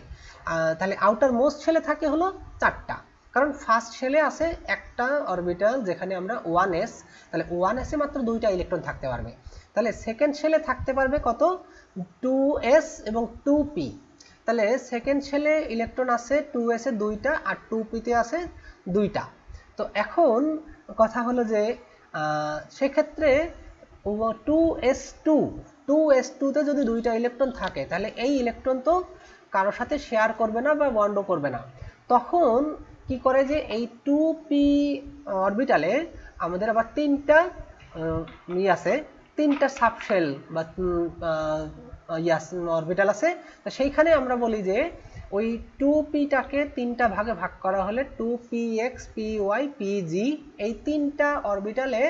Speaker 1: তাহলে আউটার মোস্ট শেলে থাকে হলো 4টা, কারণ ফার্স্ট শেলে আছে একটা অরবিটাল যেখানে আমরা 1s, তাহলে 1s এ মাত্র 2টা ইলেকট্রন থাকতে পারবে। তাহলে সেকেন্ড শেলে থাকতে পারবে কত, 2s এবং 2p। তাহলে সেকেন্ড শেলে ইলেকট্রন আছে 2s এ 2টা আর 2p তে আছে 2টা। তো এখন কথা হলো যে সেক্ষেত্রে 2s2 তে যদি 2টা ইলেকট্রন থাকে তাহলে এই ইলেকট্রন তো কারোর সাথে শেয়ার করবে না বা বন্ডও করবে না। তখন কি করে যে এই 2p অরবিটালে আমাদের আবার 3টা আছে, 3টা সাবশেল বা অরবিটাল আছে। তো সেইখানে আমরা বলি যে ওই 2p টাকে 3টা ভাগে ভাগ করা হলে 2px py pg, এই 3টা অরবিটালে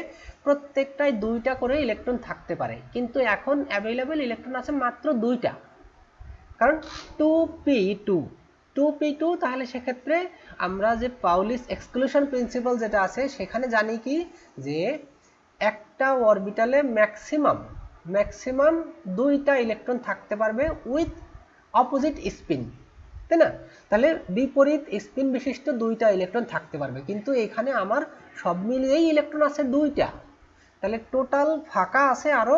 Speaker 1: প্রত্যেকটায় 2টা করে ইলেকট্রন থাকতে পারে, কিন্তু এখন অ্যাভেলেবল ইলেকট্রন আছে মাত্র 2টা, কারণ 2p2। তাহলে সেক্ষেত্রে আমরা যে পাউলিস এক্সক্লুশন প্রিন্সিপাল যেটা আছে সেখানে জানি কি যে একটা অরবিটালে ম্যাক্সিমাম 2টা ইলেকট্রন থাকতে পারবে উইথ অপোজিট স্পিন, তাই না? তাহলে বিপরীত স্পিন বিশিষ্ট 2টা ইলেকট্রন থাকতে পারবে, কিন্তু এখানে আমার সব মিলিয়েই ইলেকট্রন আছে 2টা। তাহলে টোটাল ফাঁকা আছে আরো,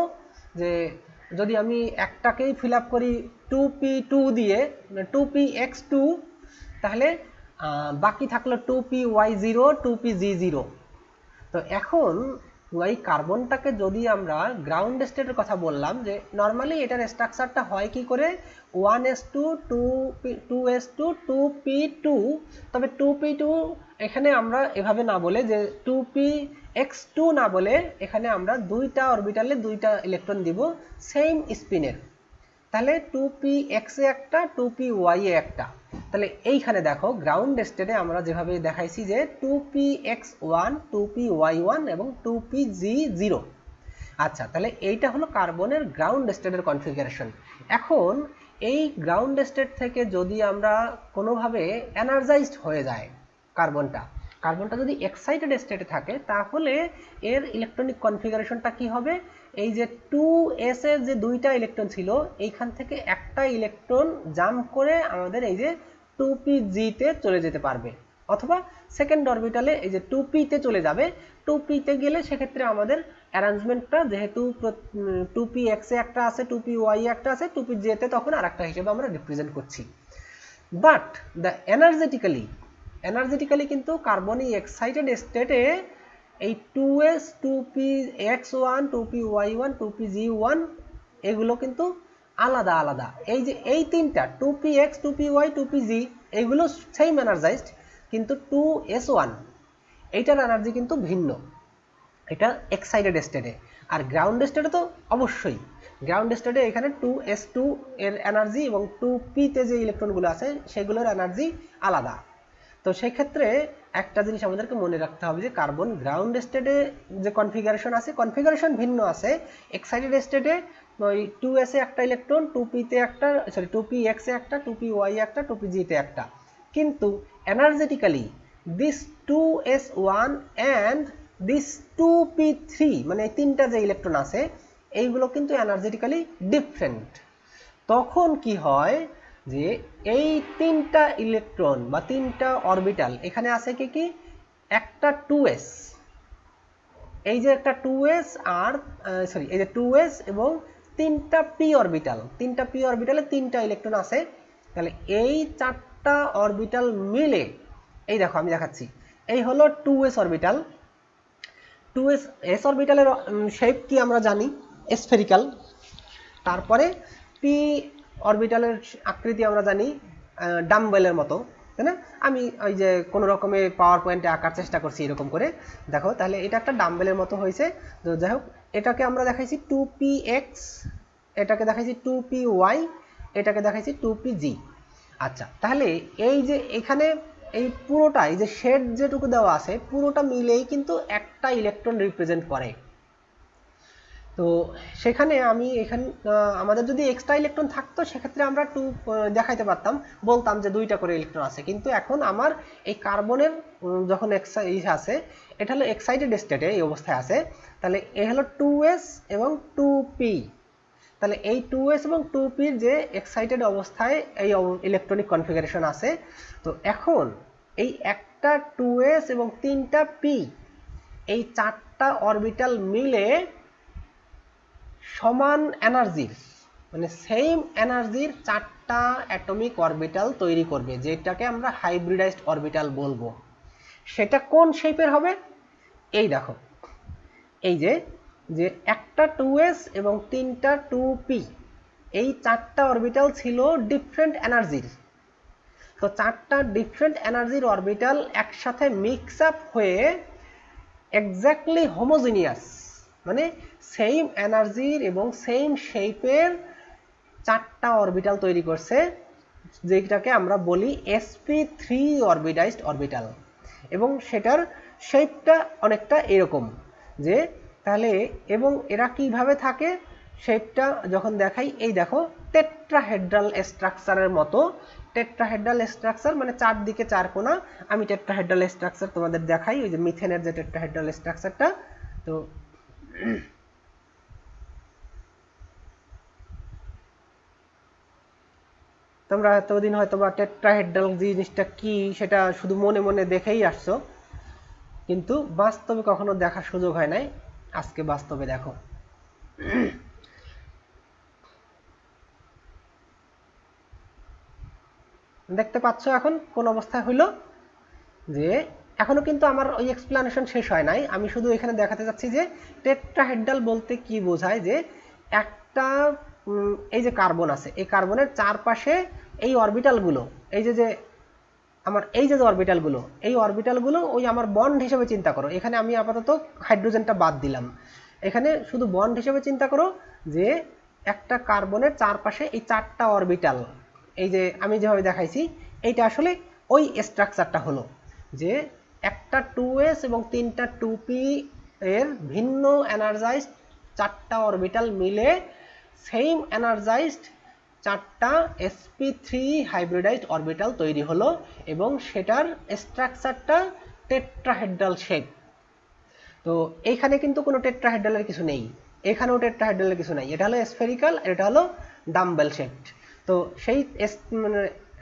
Speaker 1: যে যদি আমি একটাকেই ফিল আপ করি 2p2 দিয়ে 2px2, তাহলে বাকি থাকলো 2py0 2pg0। তো এখন এই কার্বনটাকে যদি আমরা গ্রাউন্ড স্টেটের কথা বললাম, যে নর্মালি এটার স্ট্রাকচারটা হয় কি করে 1s2 2s2 2p2, তবে 2p2 এখানে আমরা এভাবে না বলে যে 2px2 না বলে এখানে আমরা 2টা অরবিটালে 2টা ইলেকট্রন দিব সেম স্পিনের। তাহলে 2px এ একটা 2py এ একটা। তাহলে এইখানে দেখো গ্রাউন্ড স্টেটে আমরা যেভাবে দেখাইছি যে 2px1 2py1 এবং 2pg0। আচ্ছা, তাহলে এইটা হলো কার্বনের গ্রাউন্ড স্টেটের কনফিগারেশন। এখন এই গ্রাউন্ড স্টেট থেকে যদি আমরা কোনোভাবে এনার্জাইজড হয়ে যায় কার্বনটা যদি এক্সাইটেড স্টেটে থাকে, তাহলে এর ইলেকট্রনিক কনফিগারেশনটা কি হবে, এই যে 2s এর যে 2টা ইলেকট্রন ছিল এইখান থেকে একটা ইলেকট্রন জাম্প করে আমাদের এই যে 2pg তে চলে যেতে পারবে, অথবা সেকেন্ড অরবিটালে এই যে 2p তে চলে যাবে। 2p তে গেলে সেক্ষেত্রে আমাদের অ্যারেঞ্জমেন্টটা যেহেতু 2px এ একটা আছে 2py এ একটা আছে 2pg তে তখন আরেকটা হিসেবে আমরা রিপ্রেজেন্ট করছি। বাট দ্য এনার্জেটিক্যালি কিন্তু কার্বন এই এক্সাইটেড স্টেটে এই 2s 2px1 2py1 2pg1 এগুলো কিন্তু আলাদা আলাদা। এই যে এই তিনটা 2px 2py 2pg এগুলো সেম এনার্জাইজড, কিন্তু 2s1 এইটার এনার্জি কিন্তু ভিন্ন, এটা এক্সাইটেড স্টেটে। আর গ্রাউন্ড স্টেটে তো অবশ্যই গ্রাউন্ড স্টেটে এখানে 2s2 এর এনার্জি এবং 2p তে যে ইলেকট্রনগুলো আছে সেগুলোর এনার্জি আলাদা। তো সেই ক্ষেত্রে একটা জিনিস আমাদেরকে মনে রাখতে হবে যে কার্বন গ্রাউন্ড স্টেটে যে কনফিগারেশন আছে কনফিগারেশন ভিন্ন আছে। এক্সাইটেড স্টেটে ওই 2s এ একটা ইলেকট্রন 2p তে একটা, সরি 2px এ একটা 2py একটা 2pg তে একটা, কিন্তু energetically this 2s1 and this 2p3 মানে এই তিনটা যে ইলেকট্রন আছে এইগুলো কিন্তু এনার্জেটিক্যালি ডিফারেন্ট। তখন কি হয় যে এই তিনটা ইলেকট্রন বা তিনটা অরবিটাল এখানে আছে কি কি, একটা 2s, এই যে একটা 2s আর সরি এই যে 2s এবং তিনটা p অরবিটালে তিনটা ইলেকট্রন আছে। তাহলে এই চারটা অরবিটাল মিলে এই দেখো আমি দেখাচ্ছি, এই হলো 2s অরবিটাল। 2s অরবিটালের শেপ কি আমরা জানি, স্ফেরিক্যাল। তারপরে p অরবিটালের আকৃতি আমরা জানি ডাম্বেলের মতো, তাই না? আমি ওই যে কোনো রকমে পাওয়ার পয়েন্টে আঁকার চেষ্টা করছি এরকম করে, দেখো তাহলে এটা একটা ডাম্বেলের মতো হয়েছে। তো যাই হোক এটাকে আমরা দেখাইছি 2px, এটাকে দেখাইছি 2py, এটাকে দেখাইছি 2pg। আচ্ছা, তাহলে এই যে এখানে এই পুরোটা এই যে শেড যেটুকু দেওয়া আছে পুরোটা মিলেই কিন্তু একটা ইলেকট্রন রিপ্রেজেন্ট করে। তো সেখানে আমি এখানে আমাদের যদি এক্সট্রা ইলেকট্রন থাকতো সেক্ষেত্রে আমরা দেখাইতে পারতাম, বলতাম যে 2টা করে ইলেকট্রন আছে, কিন্তু এখন আমার এই কার্বনের যখন আছে এটা হলো এক্সাইটেড স্টেটে এই অবস্থায় আছে, তাহলে এ হলো 2s এবং 2p। তাহলে এই 2s এবং 2p এর যে এক্সাইটেড অবস্থায় এই ইলেকট্রনিক কনফিগারেশন আছে, তো এখন এই একটা 2s এবং 3টা p এই 4টা অরবিটাল মিলে সমান এনার্জির মানে সেম এনার্জির 4টা অ্যাটমিক অরবিটাল তৈরি করবে, যেটাকে আমরা হাইব্রিডাইজড অরবিটাল বলবো। সেটা কোন শেপের হবে? এই দেখো, এই যে একটা 2s এবং 3টা 2p এই 4টা অরবিটাল ছিল ডিফারেন্ট এনার্জির। তো 4টা ডিফারেন্ট এনার্জির অরবিটাল একসাথে মিক্স আপ হয়ে এক্স্যাক্টলি হোমোজিনিয়াস মানে সেম এনার্জির এবং সেম শেপের 4টা অরবিটাল তৈরি করছে, যেটাকে আমরা বলি sp3 অরবিটাইজড অরবিটাল। এবং সেটার শেপটা অনেকটা এরকম, যে তাহলে এবং এরা কিভাবে থাকে শেপটা যখন দেখাই, এই দেখো টেট্রাহেড্রাল স্ট্রাকচারের মতো। টেট্রাহেড্রাল স্ট্রাকচার মানে চারদিকে চার কোণা। আমি টেট্রাহেড্রাল স্ট্রাকচার তোমাদের দেখাই, ওই যে মিথেনের যে টেট্রাহেড্রাল স্ট্রাকচারটা। তো তোমরা এতদিন হয়তো বা টেট্রাহেড্রাল জিনিসটা কি সেটা শুধু মনে মনে দেখেই আসছো, কিন্তু বাস্তবে কখনো দেখার সুযোগ হয় নাই। আজকে বাস্তবে দেখো। দেখতে পাচ্ছ এখন কোন অবস্থায় হইলো, যে এখনো কিন্তু আমার ওই এক্সপ্লেনেশন শেষ হয় নাই। আমি শুধু এখানে দেখাতে যাচ্ছি যে টেট্রাহেড্রাল বলতে কি বোঝায়, যে একটা এই যে কার্বন আছে, এই কার্বনের চারপাশে এই অরবিটালগুলো, এই যে আমার এই যে অরবিটালগুলো, এই অরবিটালগুলো ওই আমার বন্ড হিসেবে চিন্তা করো। এখানে আমি আপাতত হাইড্রোজেনটা বাদ দিলাম, এখানে শুধু বন্ড হিসেবে চিন্তা করো যে একটা কার্বনের চারপাশে এই 4টা অরবিটাল, এই যে আমি যেভাবে দেখাইছি, এইটা আসলে ওই স্ট্রাকচারটা হলো যে একটা 2s এবং 3টা 2p এর ভিন্ন এনার্জাইজড 4টা অরবিটাল মিলে সেম এনার্জাইজড 4টা sp3 হাইব্রিডাইজড অরবিটাল তৈরি হলো, এবং সেটার স্ট্রাকচারটা টেট্রাহেড্রাল শেপ। তো এইখানে কিন্তু কোনো টেট্রাহেড্রালের কিছু নেই, এখানেও টেট্রাহেড্রালের কিছু নেই, এটা হলো স্ফেরিক্যাল, এটা হলো ডাম্বেল শেপড। তো সেই মানে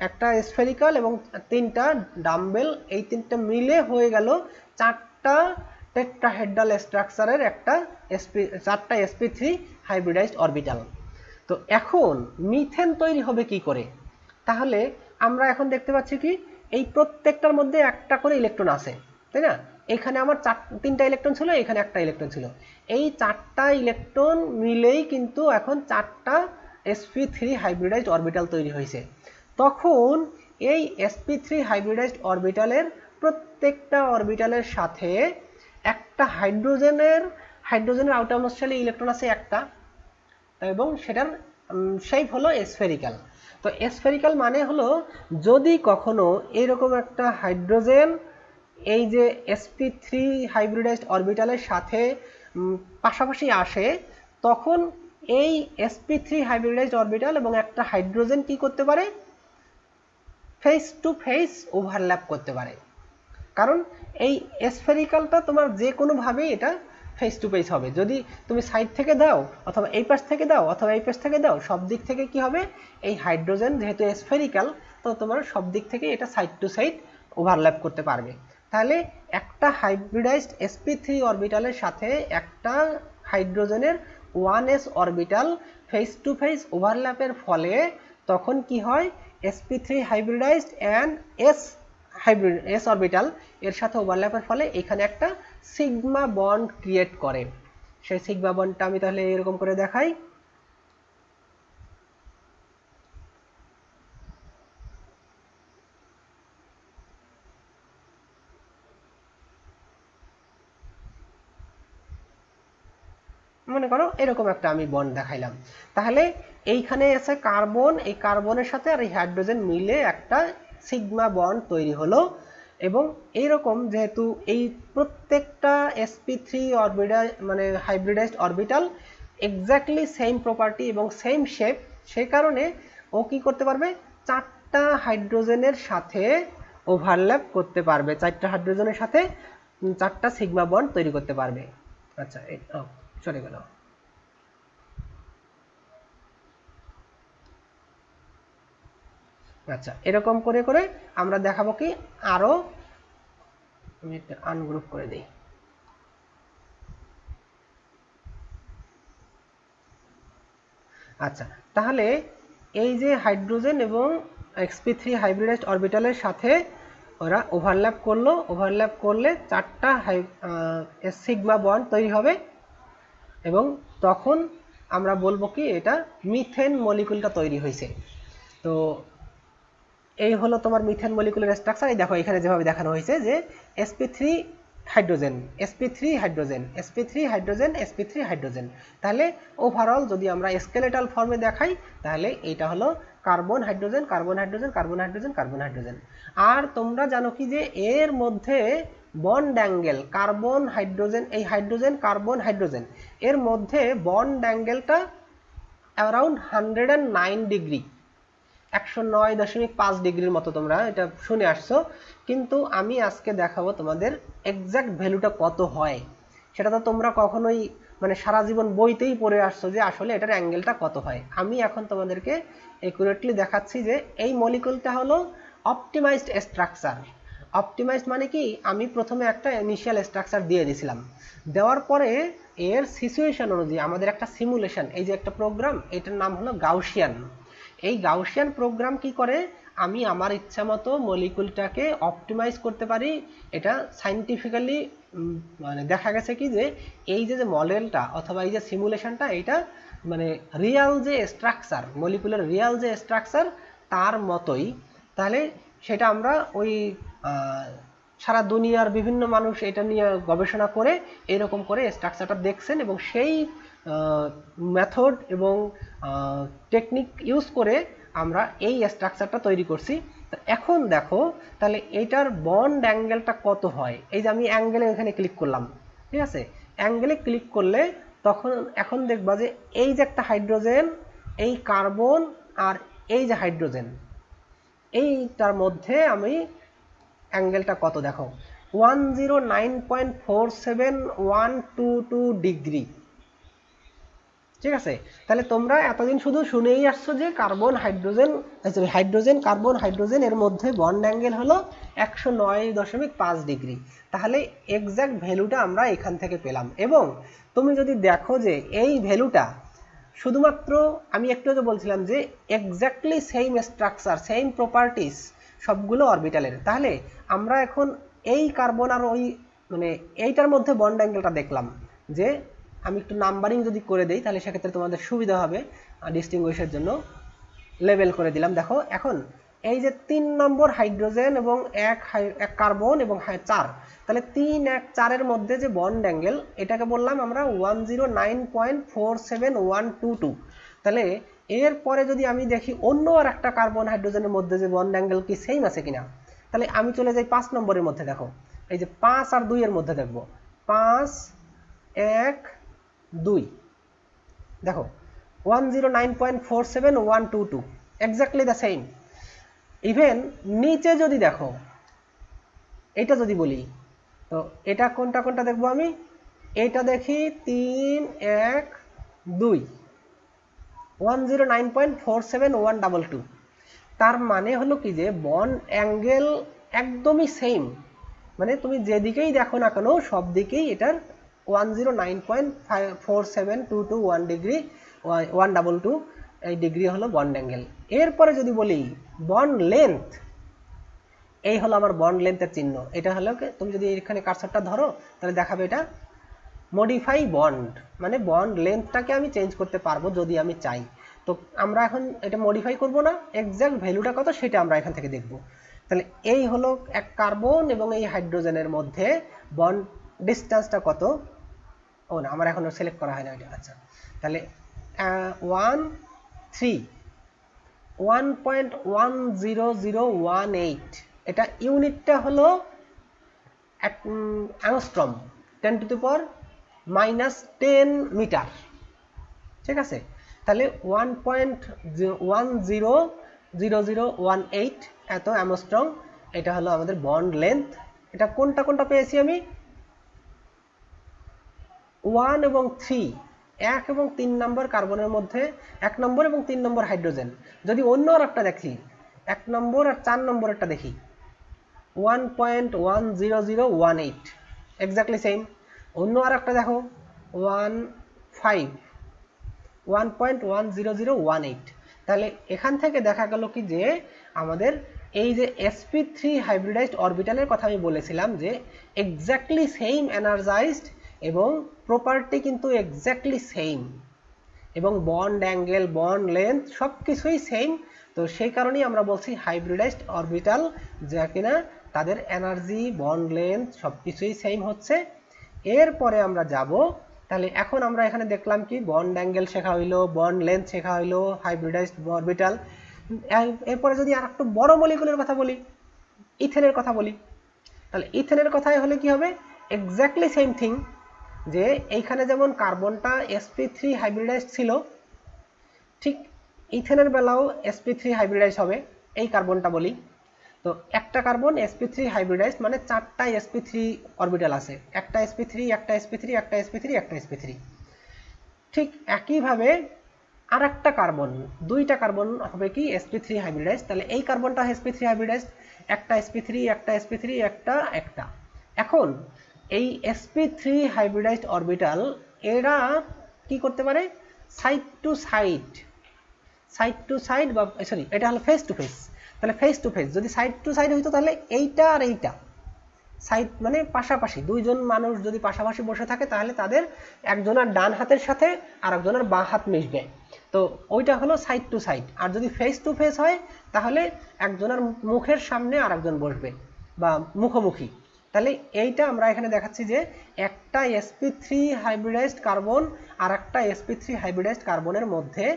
Speaker 1: একটা স্ফেরিক্যাল এবং 3টা ডাম্বেল, এই 3টা মিলে হয়ে গেল 4টা টেট্রাহেড্রাল স্ট্রাকচারের একটা 4টা sp3 হাইব্রিডাইজড অরবিটাল। তো এখন মিথেন তৈরি হবে কি করে? তাহলে আমরা এখন দেখতে পাচ্ছি কি এই প্রত্যেকটার মধ্যে একটা করে ইলেকট্রন আছে, তাই না? এখানে আমার 3টা ইলেকট্রন ছিল, এখানে একটা ইলেকট্রন ছিল, এই 4টা ইলেকট্রন মিলেই কিন্তু এখন 4টা sp3 হাইব্রিডাইজড অরবিটাল তৈরি হয়েছে। তখন এই sp3 হাইব্রিডাইজড অরবিটালের প্রত্যেকটা অরবিটালের সাথে একটা হাইড্রোজেনের আউটারমোস্ট শেলে ইলেকট্রন আছে একটা, এবং সেটার শেপ হলো স্ফেরিক্যাল। তো স্ফেরিক্যাল মানে হলো যদি কখনো এরকম একটা হাইড্রোজেন এই যে sp3 হাইব্রিডাইজড অরবিটালের সাথে পাশাপাশি আসে, তখন এই sp3 হাইব্রিডাইজড অরবিটাল এবং একটা হাইড্রোজেন কি করতে পারে? ফেস টু ফেস ওভারল্যাপ করতে পারে। কারণ এই স্ফেরিক্যালটা তোমার যে কোনোভাবেই এটা ফেস টু ফেস হবে, যদি তুমি সাইড থেকে দাও অথবা এই পাশ থেকে দাও অথবা এই পাশ থেকে দাও, সব দিক থেকে কি হবে, এই হাইড্রোজেন যেহেতু স্ফেরিক্যাল, তো তোমার সব দিক থেকে এটা সাইড টু সাইড ওভারল্যাপ করতে পারবে। তাহলে একটা হাইব্রিডাইজড sp3 অরবিটালের সাথে একটা হাইড্রোজেনের 1s orbital face to face ওভারল্যাপের ফলে তখন কি হয়, sp3 hybridised and s orbital এর সাথে ওভারল্যাপের ফলে এখানে একটা সিগমা বন্ড ক্রিয়েট করে। সেই সিগমা বন্ডটা আমি তাহলে এরকম করে দেখাই। মনে করো এরকম একটা আমি বন্ড দেখাইলাম, তাহলে এইখানে আছে কার্বন, এই কার্বনের সাথে আর এই হাইড্রোজেন মিলে একটা সিগমা বন্ড তৈরি হলো। এবং এইরকম যেহেতু এই প্রত্যেকটা sp3 অরবিটাল মানে hybridised orbital exactly same property এবং সেম শেপ, সেই কারণে ও কি করতে পারবে, 4টা হাইড্রোজেনের সাথে ওভারল্যাপ করতে পারবে, 4টা হাইড্রোজেনের সাথে 4টা সিগমা বন্ড তৈরি করতে পারবে। আচ্ছা, চলে গেল। আচ্ছা, এরকম করে করে আমরা দেখাবো কি আরো, আমি একটা আনগ্রুপ করে দিই। আচ্ছা, তাহলে এই যে হাইড্রোজেন এবং sp3 হাইব্রিডাইজড অরবিটালের সাথে ওরা ওভারল্যাপ করলো, ওভারল্যাপ করলে 4টা সিগমা বন্ড তৈরি হবে এবং তখন আমরা বলবো কি এটা মিথেন মলিকুলটা তৈরি হয়েছে। তো এই হলো তোমার মিথেন মলিকুলার স্ট্রাকচার। এই দেখো এখানে যেভাবে দেখানো হয়েছে যে sp3 hydrogen, sp3 hydrogen, sp3 hydrogen, sp3 hydrogen. তাহলে ওভারঅল যদি আমরা স্কেলেটাল ফর্মে দেখাই তাহলে এটা হলো carbon hydrogen, carbon hydrogen, carbon hydrogen, carbon hydrogen. আর তোমরা জানো কি যে এর মধ্যে বন্ড অ্যাঙ্গেল কার্বন হাইড্রোজেন, এই হাইড্রোজেন কার্বন হাইড্রোজেন এর মধ্যে বন্ড অ্যাঙ্গেলটা অ্যারাউন্ড 109 ডিগ্রি, 109.5 ডিগ্রির মতো তোমরা এটা শুনে আসছো। কিন্তু আমি আজকে দেখাবো তোমাদের এক্সাক্ট ভ্যালুটা কত হয়। সেটা তো তোমরা কখনোই মানে সারা জীবন বইতেই পড়ে আসছো যে আসলে এটার অ্যাঙ্গেলটা কত হয়। আমি এখন তোমাদেরকে একুরেটলি দেখাচ্ছি যে এই মলিকুলটা হলো অপটিমাইজড স্ট্রাকচার। অপটিমাইজড মানে কি, আমি প্রথমে একটা ইনিশিয়াল স্ট্রাকচার দিয়ে দিয়েছিলাম, দেওয়ার পরে এর সিচুয়েশন অনুযায়ী আমাদের একটা সিমুলেশন, এই যে একটা প্রোগ্রাম, এটার নাম হলো গাউসিয়ান। এই গাউসিয়ান প্রোগ্রাম কি করে, আমি আমার ইচ্ছা মতো মলিকুলটাকে অপটিমাইজ করতে পারি। এটা সাইন্টিফিক্যালি মানে দেখা গেছে কি যে এই যে মডেলটা অথবা এই যে সিমুলেশনটা এটা মানে রিয়াল যে স্ট্রাকচার, মলিকুলার রিয়াল যে স্ট্রাকচার তার মতোই। তাহলে সেটা আমরা ওই সারা দুনিয়ার বিভিন্ন মানুষ এটা নিয়ে গবেষণা করে এরকম করে স্ট্রাকচারটা দেখছেন এবং সেই মেথড এবং টেকনিক ইউজ করে আমরা এই স্ট্রাকচারটা তৈরি করছি। এখন দেখো তাহলে এইটার বন্ড অ্যাঙ্গেলটা কত হয়। এই যে আমি অ্যাঙ্গেলে এখানে ক্লিক করলাম, ঠিক আছে, অ্যাঙ্গেলে ক্লিক করলে তখন এখন দেখবা যে এই যে একটা হাইড্রোজেন, এই কার্বন আর এই যে হাইড্রোজেন, এইটার মধ্যে আমি অ্যাঙ্গেলটা কত দেখো 109.47122 ডিগ্রি। ঠিক আছে, তাহলে তোমরা এতদিন শুধু শুনেই আসছো যে carbon hydrogen, hydrogen carbon hydrogen এর মধ্যে বন্ড অ্যাঙ্গেল হলো 109.5 ডিগ্রি। তাহলে এক্সাক্ট ভ্যালুটা আমরা এখান থেকে পেলাম। এবং তুমি যদি দেখো যে এই ভ্যালুটা শুধুমাত্র আমি একটু আগে বলছিলাম যে exactly same structure same properties সবগুলো অরবিটালের, তাহলে আমরা এখন এই কার্বন আর ওই মানে এইটার মধ্যে বন্ড অ্যাঙ্গেলটা দেখলাম যে আমি একটু নাম্বারিং যদি করে দেই তাহলে সেক্ষেত্রে তোমাদের সুবিধা হবে ডিস্টিংগুইশের জন্য। লেবেল করে দিলাম, দেখো এখন এই যে 3 নম্বর হাইড্রোজেন এবং এক কার্বন এবং 4, তাহলে 3, 1, 4 এর মধ্যে যে বন্ড অ্যাঙ্গেল এটাকে বললাম আমরা 109.47122। তাহলে এরপরে যদি আমি দেখি অন্য আর একটা কার্বন হাইড্রোজেনের মধ্যে যে বন্ড অ্যাঙ্গেল কি সেম আছে কিনা, তাহলে আমি চলে যাই 5 নম্বরের মধ্যে, দেখো এই যে 5 আর 2 এর মধ্যে দেখবো 5, 1, 2, দেখো 109.47122 এক্স্যাক্টলি দ্য সেম। ইভেন নিচে যদি দেখো এটা যদি বলি তো এটা কোনটা কোনটা দেখবো আমি, এটা দেখি 3, 1, 2, 109.47122। তার মানে হলো কি যে বন্ড অ্যাঙ্গেল একদমই সেম, মানে তুমি যেদিকেই দেখো না কেন সব দিকেই এটার 109.47221 ডিগ্রি 122 এই ডিগ্রি হলো বন্ড অ্যাঙ্গেল। এরপরে যদি বলি বন্ড লেন্থ, এই হলো আমার বন্ড লেন্থের চিহ্ন। এটা হলো তুমি যদি এখানে কার্সারটা ধরো তাহলে দেখাবে এটা মডিফাই বন্ড, মানে বন্ড লেন্থটাকে আমি চেঞ্জ করতে পারবো যদি আমি চাই। তো আমরা এখন এটা মডিফাই করব না, এক্সাক্ট ভ্যালুটা কত সেটা আমরা এখান থেকে দেখব। তাহলে এই হলো এক কার্বন এবং এই হাইড্রোজেনের মধ্যে বন্ড ডিসটেন্সটা কত, ও না আমার এখনো সিলেক্ট করা হয় না এটা। আচ্ছা, তাহলে 1.10018, এটা ইউনিটটা হলো অ্যাংস্ট্রম, 10⁻⁻10 মিটার। ঠিক আছে, তাহলে 1.100018 এত অ্যাংস্ট্রম, এটা হলো আমাদের বন্ড লেন্থ। এটা কোনটা কোনটা পেয়েছি আমি, 1 এবং 3, 1 এবং 3 নম্বর কার্বনের মধ্যে 1 নম্বর এবং 3 নম্বর হাইড্রোজেন। যদি অন্য আর একটা দেখি 1 নম্বর আর 4 নম্বরেরটা দেখি 1.10018 এক্স্যাক্টলি সেম। অন্য আর একটা দেখো 1.10018। তাহলে এখান থেকে দেখা গেল কি যে আমাদের এই যে sp3 হাইব্রিডাইজড অরবিটালের কথা আমি বলেছিলাম যে এক্স্যাক্টলি সেম এনার্জাইজড এবং প্রপার্টি কিন্তু এক্স্যাক্টলি সেম এবং বন্ড অ্যাঙ্গেল বন্ড লেন্থ সব কিছুই সেম। তো সেই কারণেই আমরা বলছি হাইব্রিডাইজড অরবিটাল, যা কিনা তাদের এনার্জি বন্ড লেন্থ সব কিছুই সেম হচ্ছে। এরপরে আমরা যাব, তাহলে এখন আমরা এখানে দেখলাম কি বন্ড অ্যাঙ্গেল শেখা হইলো, বন্ড লেন্থ শেখা হইলো হাইব্রিডাইজড অরবিটাল। এরপরে যদি আর একটু বড় মলিকুলের কথা বলি, ইথেনের কথা বলি, তাহলে ইথেনের কথাই হলে কি হবে এক্স্যাক্টলি সেম থিং, যে এইখানে যেমন কার্বনটা sp3 হাইব্রিডাইজড ছিল, ঠিক ইথেনের বেলাও sp3 হাইব্রিডাইজ হবে। এই কার্বনটা বলি, তো একটা কার্বন sp3 হাইব্রিডাইজড মানে 4টা sp3 অরবিটাল আছে, একটা sp3 একটা sp3 একটা sp3 একটা sp3। ঠিক একইভাবে আর একটা কার্বন, 2টা কার্বন হবে কি sp3 হাইব্রিডাইজ, তাহলে এই কার্বনটা sp3 হাইব্রিডাইজ, একটা sp3 একটা sp3 একটা। এখন এই sp3 হাইব্রিডাইজড অরবিটাল এরা কি করতে পারে সাইড টু সাইড বা সরি এটা হলো ফেস টু ফেস। তাহলে ফেস টু ফেস যদি সাইড টু সাইড হইতো তাহলে এইটা আর এইটা সাইড মানে পাশাপাশি, দুইজন মানুষ যদি পাশাপাশি বসে থাকে তাহলে তাদের একজনের ডান হাতের সাথে আর একজনের বাঁ হাত মিশবে, তো ওইটা হলো সাইড টু সাইড। আর যদি ফেস টু ফেস হয় তাহলে একজনের মুখের সামনে আর একজন বসবে বা মুখোমুখি। তাহলে এইটা আমরা এখানে দেখাচ্ছি যে একটা sp3 হাইব্রিডাইজড কার্বন আর একটা sp3 হাইব্রিডাইজড কার্বনের মধ্যে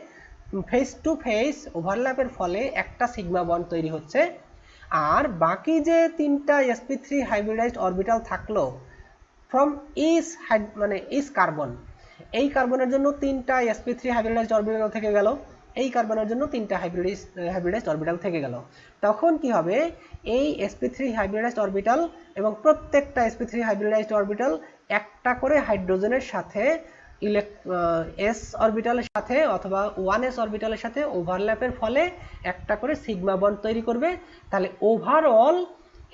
Speaker 1: ফেস টু ফেস ওভারল্যাপের ফলে একটা সিগমা বন্ড তৈরি হচ্ছে। আর বাকি যে 3টা sp3 হাইব্রিডাইজড অরবিটাল থাকলো ফ্রম ইস কার্বন, এই কার্বনের জন্য 3টা sp3 হাইব্রিডাইজড অরবিটাল থেকে গেল, এই কার্বনের জন্য 3টা হাইব্রিডাইজড অরবিটাল থেকে গেল। তখন কি হবে এই sp3 হাইব্রিডাইজড অরবিটাল এবং প্রত্যেকটা sp3 হাইব্রিডাইজড অরবিটাল একটা করে হাইড্রোজেনের সাথে s অরবিটালের সাথে অথবা 1s অরবিটালের সাথে ওভারল্যাপের ফলে একটা করে সিগমা বন্ড তৈরি করবে। তাহলে ওভারঅল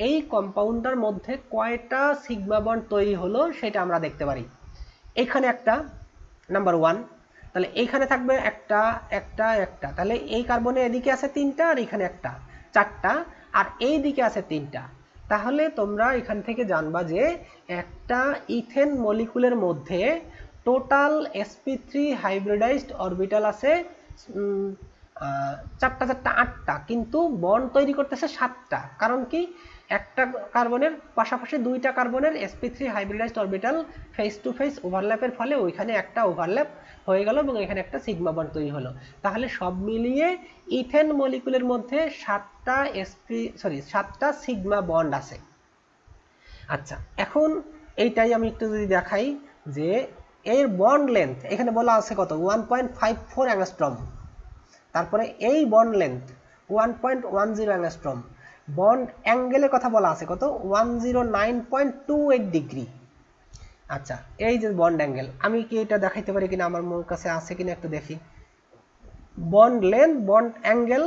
Speaker 1: এই কম্পাউন্ডটার মধ্যে কয়টা সিগমা বন্ড তৈরি হলো সেটা আমরা দেখতে পারি। এখানে একটা নাম্বার 1, তাহলে এইখানে থাকবে একটা একটা একটা, তাহলে এই কার্বনে এদিকে আছে 3টা আর এখানে একটা 4টা আর এই দিকে আছে 3টা। তাহলে তোমরা এখান থেকে জানবা যে একটা ইথেন মলিকুলের মধ্যে টোটাল sp3 হাইব্রিডাইজড অরবিটাল আছে 4টা 8টা, কিন্তু বন্ড তৈরি করতেছে 7টা। কারণ কি একটা কার্বনের পাশাপাশি 2টা কার্বনের sp3 hybridised orbital face to face ওভারল্যাপের ফলে ওইখানে একটা ওভারল্যাপ হয়ে গেল এবং এখানে একটা সিগমা বন্ড তৈরি হলো। তাহলে সব মিলিয়ে ইথেন মলিকুলের মধ্যে 7টা সিগমা বন্ড আছে। আচ্ছা, এখন এইটাই আমি একটু যদি দেখাই যে এর বন্ড লেন্থ এখানে বলা আছে কত 1.54 অ্যাংস্ট্রম, তারপরে এই বন্ড লেন্থ 1.10 অ্যাংস্ট্রম, বন্ড অ্যাঙ্গেলের কথা বলা আছে কত 109.28 ডিগ্রি। আচ্ছা, এই যে বন্ড অ্যাঙ্গেল আমি কি এটা দেখাইতে পারি কিনা, আমার কাছে আছে কিনা একটু দেখি। বন্ড লেন্থ বন্ড অ্যাঙ্গেল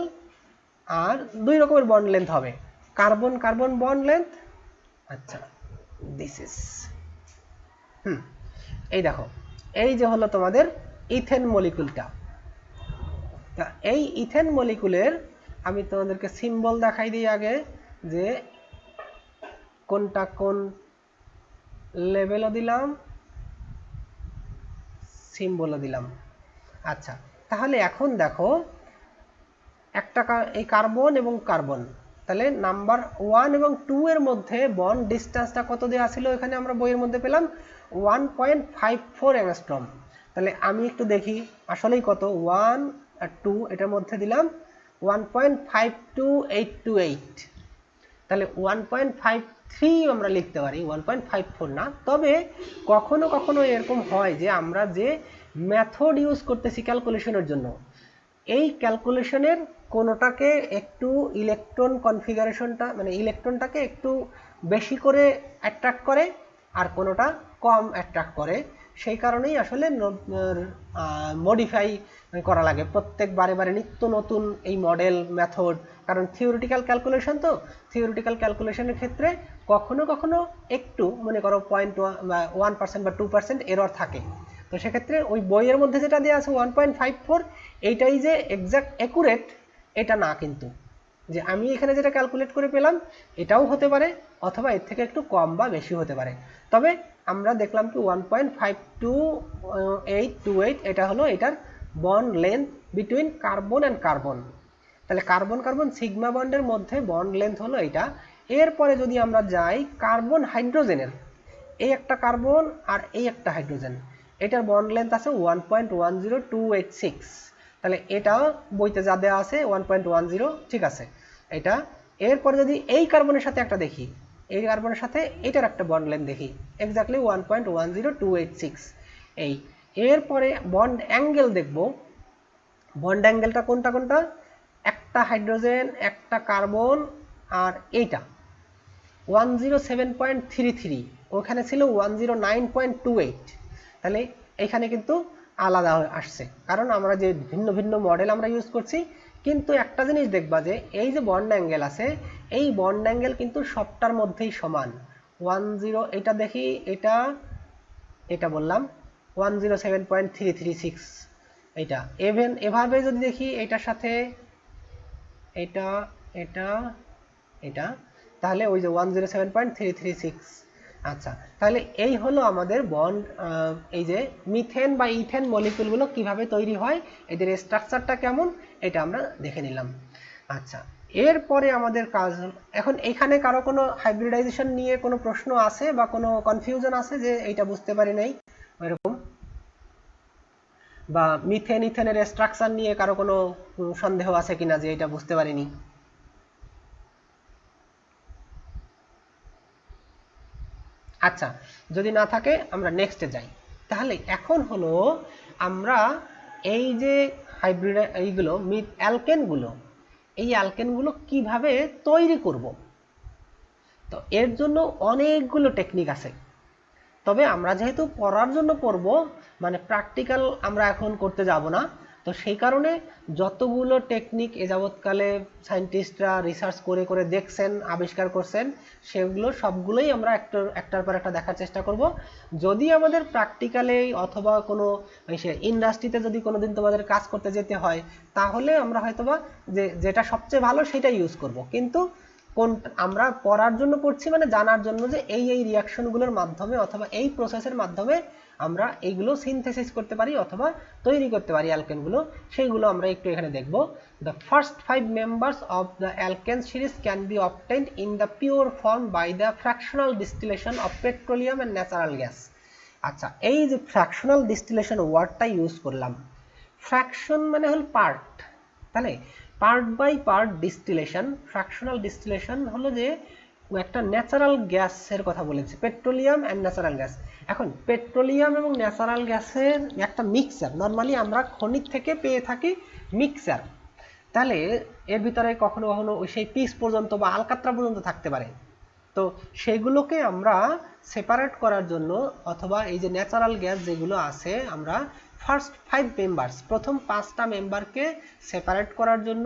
Speaker 1: আর 2 রকমের বন্ড লেন্থ হবে, কার্বন কার্বন বন্ড লেন্থ। আচ্ছা, দিস ইজ এই দেখো এই যে হলো তোমাদের ইথেন মলিকুলটা। এই ইথেন মলিকুলের আমি তোমাদেরকে সিম্বল দেখাই দিই আগে, যে কোনটা কোন লেভেলও দিলাম সিম্বলও দিলাম। আচ্ছা, তাহলে এখন দেখো একটা এই কার্বন এবং কার্বন, তাহলে নাম্বার 1 এবং 2 এর মধ্যে বন্ড ডিসটেন্সটা কত দেওয়া ছিল এখানে আমরা বইয়ের মধ্যে পেলাম 1.54 অ্যাংস্ট্রম। তাহলে আমি একটু দেখি আসলেই কত 1 আর 2 এটার মধ্যে দিলাম 1.52828, তাহলে 1.53 আমরা লিখতে পারি 1.54 না। তবে কখনো কখনো এরকম হয় যে আমরা যে মেথড ইউজ করতেছি ক্যালকুলেশনের জন্য, এই ক্যালকুলেশনের কোনোটাকে একটু ইলেকট্রন কনফিগারেশনটা মানে ইলেকট্রনটাকে একটু বেশি করে অ্যাট্রাক্ট করে আর কোনোটা কম অ্যাট্রাক্ট করে। সেই কারণেই আসলে মডিফাই করা লাগে প্রত্যেক বারে নিত্য নতুন এই মডেল মেথড, কারণ থিওরিটিক্যাল ক্যালকুলেশন, তো থিওরিটিক্যাল ক্যালকুলেশনের ক্ষেত্রে কখনো কখনো একটু মনে করো 0.1% বা 2% এরর থাকে। তো সেক্ষেত্রে ওই বইয়ের মধ্যে যেটা দেওয়া আছে 1.54 এইটাই যে এক্সাক্ট অ্যাকুরেট এটা না, কিন্তু যে আমি এখানে যেটা ক্যালকুলেট করে পেলাম এটাও হতে পারে, অথবা এর থেকে একটু কম বা বেশি হতে পারে। তবে আমরা দেখলাম কি 1.52828 এটা হলো এটার bond length between carbon and carbon. তাহলে কার্বন কার্বন সিগমা বন্ডের মধ্যে বন্ড লেন্থ হলো এটা। এরপরে যদি আমরা যাই কার্বন হাইড্রোজেনের, এই একটা কার্বন আর এই একটা হাইড্রোজেন, এটার বন্ড লেন্থ আছে 1.10286। তাহলে এটা বইতে যা দেওয়া আছে 1.10, ঠিক আছে এটা। এরপরে যদি এই কার্বনের সাথে একটা দেখি, এই কার্বনের সাথে এটার একটা বন্ড লেন্থ দেখি এক্স্যাক্টলি 1.10286 এই। এরপরে বন্ড অ্যাঙ্গেল দেখব, বন্ড অ্যাঙ্গেলটা কোনটা কোনটা, একটা হাইড্রোজেন একটা কার্বন আর এইটা 107.33, ওখানে ছিল 109.28। তাহলে এখানে কিন্তু আলাদা আসছে, কারণ আমরা যে ভিন্ন ভিন্ন মডেল আমরা ইউজ করছি। কিন্তু একটা জিনিস দেখবা যে এই যে বন্ড অ্যাঙ্গেল আছে, এই বন্ড অ্যাঙ্গেল কিন্তু সবটার মধ্যেই সমান 10, এটা দেখি এটা এটা বললাম 107.336 এটা। এভাবে যদি দেখি এটার সাথে এটা এটা এটা, তাহলে ওই যে 107.336। আচ্ছা, তাহলে এই হলো আমাদের বন্ড, এই যে মিথেন বা ইথেন মলিকিউলগুলো কিভাবে তৈরি হয়, এদের স্ট্রাকচারটা কেমন, এটা আমরা দেখে নিলাম। আচ্ছা, এরপরে আমাদের কাজ এখন এখানে কারো কোনো হাইব্রিডাইজেশন নিয়ে কোনো প্রশ্ন আছে বা কোনো কনফিউশন আছে যে এইটা বুঝতে পারি নাই এরকম, বা মিথেন ইথেনের স্ট্রাকচার নিয়ে কারো কোনো সন্দেহ আছে কিনা যে এটা বুঝতে পারিনি? আচ্ছা, যদি না থাকে আমরা নেক্সটে যাই। তাহলে এখন হলো আমরা এই যে হাইব্রিড এইগুলো অ্যালকেনগুলো, এই অ্যালকেনগুলো কিভাবে তৈরি করব। তো এর জন্য অনেকগুলো টেকনিক আছে, তবে আমরা যেহেতু পড়ার জন্য পড়ব, মানে প্র্যাকটিক্যাল আমরা এখন করতে যাব না, তো সেই কারণে যতগুলো টেকনিক এ যাবৎকালে সায়েন্টিস্টরা রিসার্চ করে করে দেখছেন, আবিষ্কার করছেন, সেগুলো সবগুলোই আমরা একটার পর একটা দেখার চেষ্টা করব। যদি আমাদের প্র্যাকটিক্যালে অথবা কোনো ইন্ডাস্ট্রিতে যদি কোনোদিন তোমাদের কাজ করতে যেতে হয়, তাহলে আমরা হয়তোবা যেটা সবচেয়ে ভালো সেটা ইউজ করব। কিন্তু কোন আমরা পড়ার জন্য পড়ছি মানে জানার জন্য যে এই রিঅ্যাকশনগুলোর মাধ্যমে অথবা এই প্রসেসের মাধ্যমে আমরা এইগুলো সিনথেসিস করতে পারি অথবা তৈরি করতে পারি অ্যালকেনগুলো, সেইগুলো আমরা একটু এখানে দেখব। The first 5 members of the alkane series can be obtained in the pure form by the fractional distillation of petroleum and natural gas. আচ্ছা, এই যে ফ্র্যাকশনাল ডিস্টিলেশন ওয়ার্ডটা ইউজ করলাম, ফ্র্যাকশন মানে হল পার্ট, তাহলে part by part distillation, fractional distillation হলো যে একটা ন্যাচারাল গ্যাসের কথা বলেছে, পেট্রোলিয়াম অ্যান্ড ন্যাচারাল গ্যাস। এখন পেট্রোলিয়াম এবং ন্যাচারাল গ্যাসের একটা মিক্সচার, নর্মালি আমরা খনিজ থেকে পেয়ে থাকি মিক্সচার, তাহলে এর ভিতরে কখনো কখনো সেই পিস পর্যন্ত বা আলকাত্রা পর্যন্ত থাকতে পারে। তো সেগুলোকে আমরা সেপারেট করার জন্য অথবা এই যে ন্যাচারাল গ্যাস যেগুলো আছে, আমরা ফার্স্ট 5 মেম্বার্স, প্রথম 5টা মেম্বারকে সেপারেট করার জন্য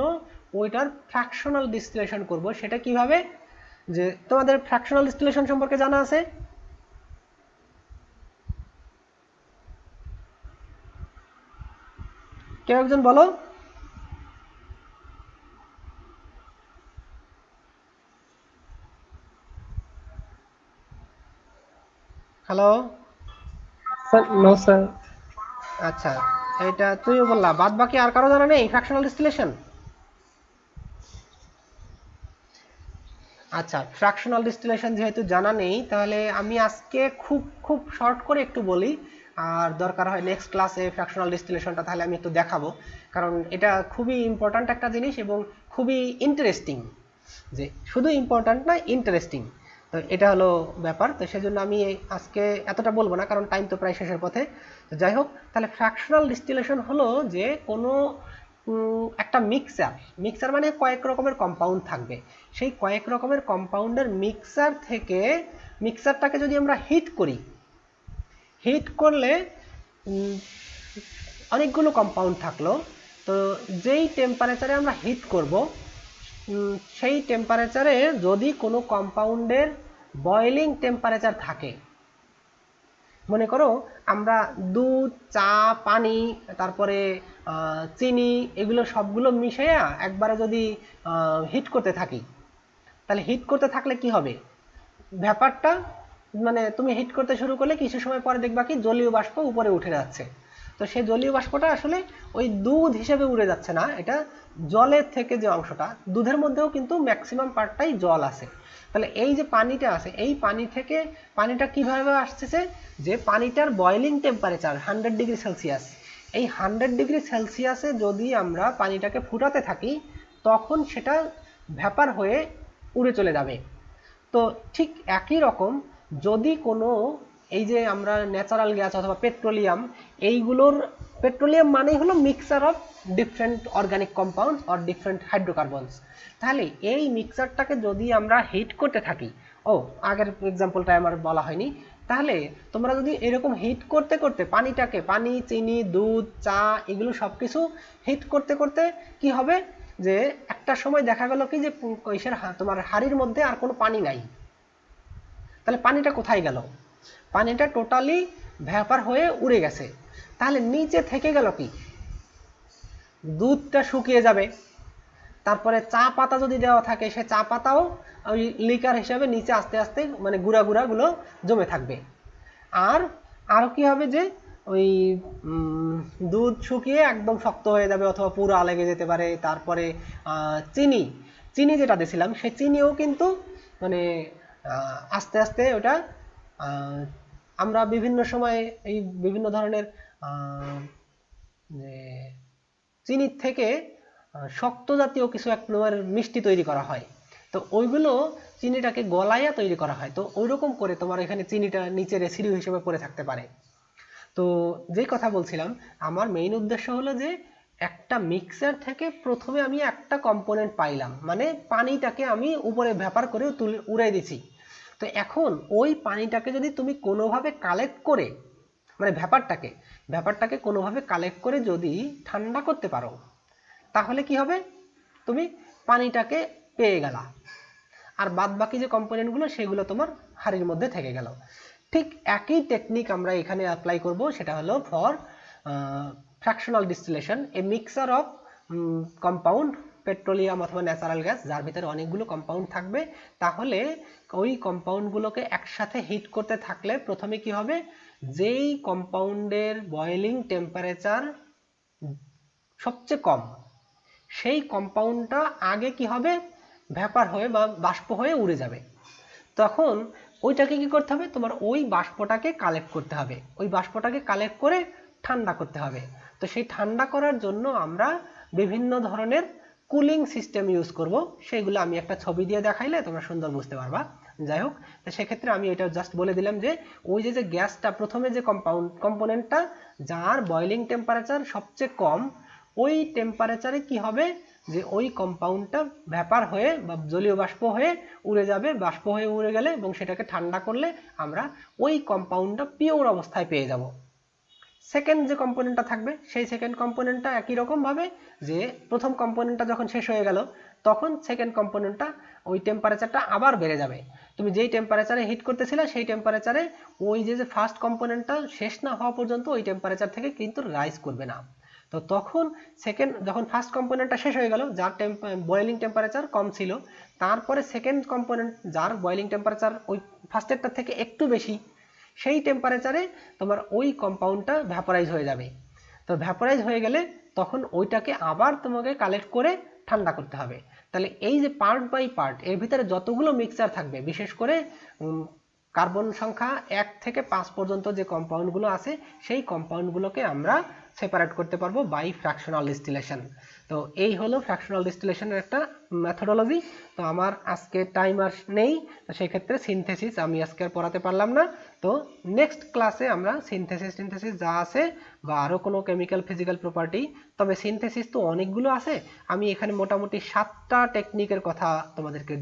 Speaker 1: ওইটার ফ্র্যাকশনাল ডিস্টিলেশন করব। সেটা কিভাবে, যে তোমাদের ফ্র্যাকশনাল ডিস্টিলেশন সম্পর্কে জানা আছে? কেউ একজন বলো। Hello,
Speaker 2: no sir.
Speaker 1: আচ্ছা, এটা তুইও বললা, বাদ বাকি আর কারো জানা নেই ফ্র্যাকশনাল ডিস্টিলেশন? আচ্ছা, ফ্র্যাকশনাল ডিস্টিলেশন যেহেতু জানা নেই, তাহলে আমি আজকে খুব খুব শর্ট করে একটু বলি, আর দরকার হয় নেক্সট ক্লাসে ফ্র্যাকশনাল ডিস্টিলেশনটা তাহলে আমি একটু দেখাবো, কারণ এটা খুবই ইম্পর্ট্যান্ট একটা জিনিস এবং খুবই ইন্টারেস্টিং, যে শুধু ইম্পর্ট্যান্ট না, ইন্টারেস্টিং। তো এটা হলো ব্যাপার, তো সেজন্য আমি আজকে এতটা বলবো না, কারণ টাইম তো প্রায় শেষের পথে। তো যাই হোক, তাহলে ফ্র্যাকশনাল ডিস্টিলেশন হলো যে কোনো একটা মিক্সচার মানে কয়েক রকমের কম্পাউন্ড থাকবে, সেই কয়েক রকমের কম্পাউন্ডের মিক্সচার থেকে মিক্সচারটাকে যদি আমরা হিট করি, হিট করলে অনেকগুলো কম্পাউন্ড থাকলো, তো যেই টেম্পারেচারে আমরা হিট করব সেই টেম্পারেচারে যদি কোনো কম্পাউন্ডের বয়েলিং টেম্পারেচার থাকে, মনে করো আমরা দুধ, চা, পানি, তারপরে চিনি, এগুলো সবগুলো মিশিয়ে একবারে যদি হিট করতে থাকি, তাহলে হিট করতে থাকলে কি হবে, ব্যাপারটা মানে তুমি হিট করতে শুরু করলে কিছু সময় পরে দেখবা কি জলীয় বাষ্প উপরে উঠে যাচ্ছে। তো সেই জলীয় বাষ্পটা আসলে ওই দুধ হিসেবে উড়ে যাচ্ছে না, এটা জলের থেকে যে অংশটা, দুধের মধ্যেও কিন্তু ম্যাক্সিমাম পার্টটাই জল আছে। তাহলে এই যে পানিটা আছে, এই পানি থেকে পানিটা কিভাবে আসতেছে, যে পানিটার বয়েলিং টেম্পারেচার 100 ডিগ্রি সেলসিয়াস, এই 100 ডিগ্রি সেলসিয়াসে যদি আমরা পানিটাকে ফুটাতে থাকি তখন সেটা ভ্যাপার হয়ে উড়ে চলে যাবে। তো ঠিক একই রকম যদি কোনো এই যে আমরা ন্যাচারাল গ্যাস অথবা পেট্রোলিয়াম, এইগুলোর পেট্রোলিয়াম মানেই হলো mixture of different organic compounds or different hydrocarbons, তাহলে এই মিক্সচারটাকে যদি আমরা হিট করতে থাকি, আগের এক্সাম্পলটা আমার বলা হয়নি, তাহলে তোমরা যদি এরকম হিট করতে করতে পানিটাকে, পানি, চিনি, দুধ, চা, এগুলো সবকিছু হিট করতে করতে কি হবে, যে একটা সময় দেখা গেল কি যে তোমার হাড়ির মধ্যে আর কোনো পানি নাই, তাহলে পানিটা কোথায় গেল, পানিটা টোটালি ভ্যাপার হয়ে উড়ে গেছে। তাহলে নিচে থেকে গেল কি, দুধটা শুকিয়ে যাবে, তারপরে চা পাতা যদি দেওয়া থাকে সে চা পাতাও ওই লিকার হিসাবে নিচে আস্তে আস্তে মানে গুঁড়া গুঁড়াগুলো জমে থাকবে। আর আরও কি হবে, যে ওই দুধ শুকিয়ে একদম শক্ত হয়ে যাবে অথবা পুরা লেগে যেতে পারে। তারপরে চিনি, চিনি যেটা দিয়েছিলাম সেই চিনিও কিন্তু মানে আস্তে আস্তে ওটা আমরা বিভিন্ন সময় এই বিভিন্ন ধরনের চিনির থেকে শক্ত জাতীয় কিছু এক মিষ্টি তৈরি করা হয়, তো ওইগুলো চিনিটাকে গলাইয়া তৈরি করা হয়। তো ওইরকম করে তোমার এখানে চিনিটা নিচে রেসিডিউ হিসেবে পড়ে থাকতে পারে। তো যে কথা বলছিলাম, আমার মেইন উদ্দেশ্য হলো যে একটা মিক্সার থেকে প্রথমে আমি একটা কম্পোনেন্ট পাইলাম, মানে পানিটাকে আমি উপরে ভ্যাপার করে উড়াই দিছি। তো এখন ওই পানিটাকে যদি তুমি কোনোভাবে কালেক্ট করে, মানে ব্যাপারটাকে কোনোভাবে কালেক্ট করে যদি ঠান্ডা করতে পারো, তাহলে কি হবে, তুমি পানিটাকে পেয়ে গেলা, আর বাদ বাকি যে কম্পোনেন্টগুলো সেগুলো তোমার হাড়ির মধ্যে থেকে গেল। ঠিক একই টেকনিক আমরা এখানে অ্যাপ্লাই করব, সেটা হলো for fractional distillation, A mixture of compound petroleum অথবা ন্যাচারাল গ্যাস, যার ভিতরে অনেকগুলো কম্পাউন্ড থাকবে। তাহলে ওই কম্পাউন্ডগুলোকে একসাথে হিট করতে থাকলে প্রথমে কি হবে, যেই কম্পাউন্ডের বয়েলিং টেম্পারেচার সবচেয়ে কম, সেই কম্পাউন্ডটা আগে কি হবে, ভ্যাপার হয়ে বা বাষ্প হয়ে উড়ে যাবে। তখন ওইটাকে কি করতে হবে, তোমার ওই বাষ্পটাকে কালেক্ট করতে হবে, ওই বাষ্পটাকে কালেক্ট করে ঠান্ডা করতে হবে। তো সেই ঠান্ডা করার জন্য আমরা বিভিন্ন ধরনের কুলিং সিস্টেম ইউজ করব, সেগুলো আমি একটা ছবি দিয়ে দেখাইলে তোমরা সুন্দর বুঝতে পারবা। যাই হোক, তো সেক্ষেত্রে আমি এটা জাস্ট বলে দিলাম যে ওই যে গ্যাসটা প্রথমে যে কম্পোনেন্টটা যার বয়েলিং টেম্পারেচার সবচেয়ে কম, ওই টেম্পারেচারে কি হবে, যে ওই কম্পাউন্ডটা ভ্যাপার হয়ে বা জলীয় বাষ্প হয়ে উড়ে যাবে, বাষ্প হয়ে উড়ে গেলে এবং সেটাকে ঠান্ডা করলে আমরা ওই কম্পাউন্ডটা পিওর অবস্থায় পেয়ে যাব। সেকেন্ড যে কম্পোনেন্টটা থাকবে, সেই সেকেন্ড কম্পোনেন্টটা একই রকম ভাবে, যে প্রথম কম্পোনেন্টটা যখন শেষ হয়ে গেল তখন সেকেন্ড কম্পোনেন্টটা ওই টেম্পারেচারটা আবার বেড়ে যাবে। তুমি যেই টেম্পারেচারে হিট করতেছিলে সেই টেম্পারেচারে ওই যে ফার্স্ট কম্পোনেন্টটা শেষ না হওয়া পর্যন্ত ওই টেম্পারেচার থেকে কিন্তু রাইজ করবে না। তো তখন যখন ফার্স্ট কম্পোনেন্টটা শেষ হয়ে গেল, যার বয়েলিং টেম্পারেচার কম ছিল, তারপরে সেকেন্ড কম্পোনেন্ট যার বয়েলিং টেম্পারেচার ওই ফার্স্টেরটার থেকে একটু বেশি, সেই টেম্পারেচারে তোমার ওই কম্পাউন্ডটা ভ্যাপোরাইজ হয়ে যাবে। তো ভ্যাপোরাইজ হয়ে গেলে তখন ওইটাকে আবার তোমাকে কালেক্ট করে ঠান্ডা করতে হবে। তাহলে এই যে পার্ট বাই পার্ট এর ভিতরে যতগুলো মিক্সচার থাকবে, বিশেষ করে কার্বন সংখ্যা 1 থেকে 5 পর্যন্ত যে কম্পাউন্ডগুলো আছে, সেই কম্পাউন্ডগুলোকে আমরা সেপারেট করতে পারবো বাই ফ্র্যাকশনাল ডিস্টিলেশন। তো এই হলো ফ্র্যাকশনাল ডিস্টিলেশনের একটা মেথোডোলজি। তো আমার আজকে টাইম আর নেই, তো সেই ক্ষেত্রে সিনথেসিস আমি আজকে আর পড়াতে পারলাম না। তো নেক্সট ক্লাসে আমরা সিনথেসিস যা আছে বা আরও কোনো কেমিক্যাল ফিজিক্যাল প্রপার্টি, তবে সিনথেসিস তো অনেকগুলো আছে, আমি এখানে মোটামুটি 7টা টেকনিকের কথা তোমাদেরকে